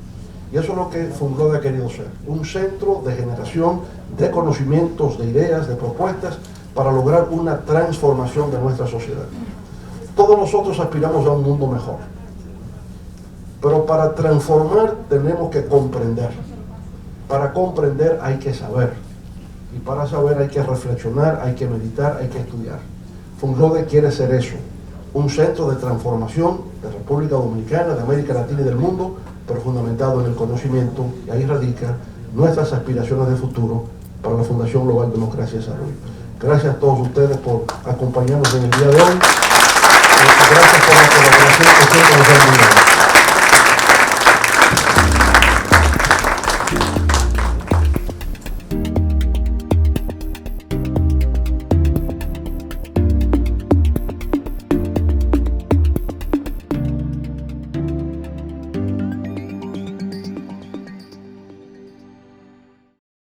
Y eso es lo que Funglode ha querido ser, un centro de generación de conocimientos, de ideas, de propuestas, para lograr una transformación de nuestra sociedad. Todos nosotros aspiramos a un mundo mejor, pero para transformar tenemos que comprender. Para comprender hay que saber, y para saber hay que reflexionar, hay que meditar, hay que estudiar. Funglode quiere ser eso, un centro de transformación de República Dominicana, de América Latina y del mundo, pero fundamentado en el conocimiento, y ahí radica nuestras aspiraciones de futuro para la Fundación Global Democracia y Desarrollo. Gracias a todos ustedes por acompañarnos en el día de hoy. Gracias por la colaboración que siempre nos han brindado.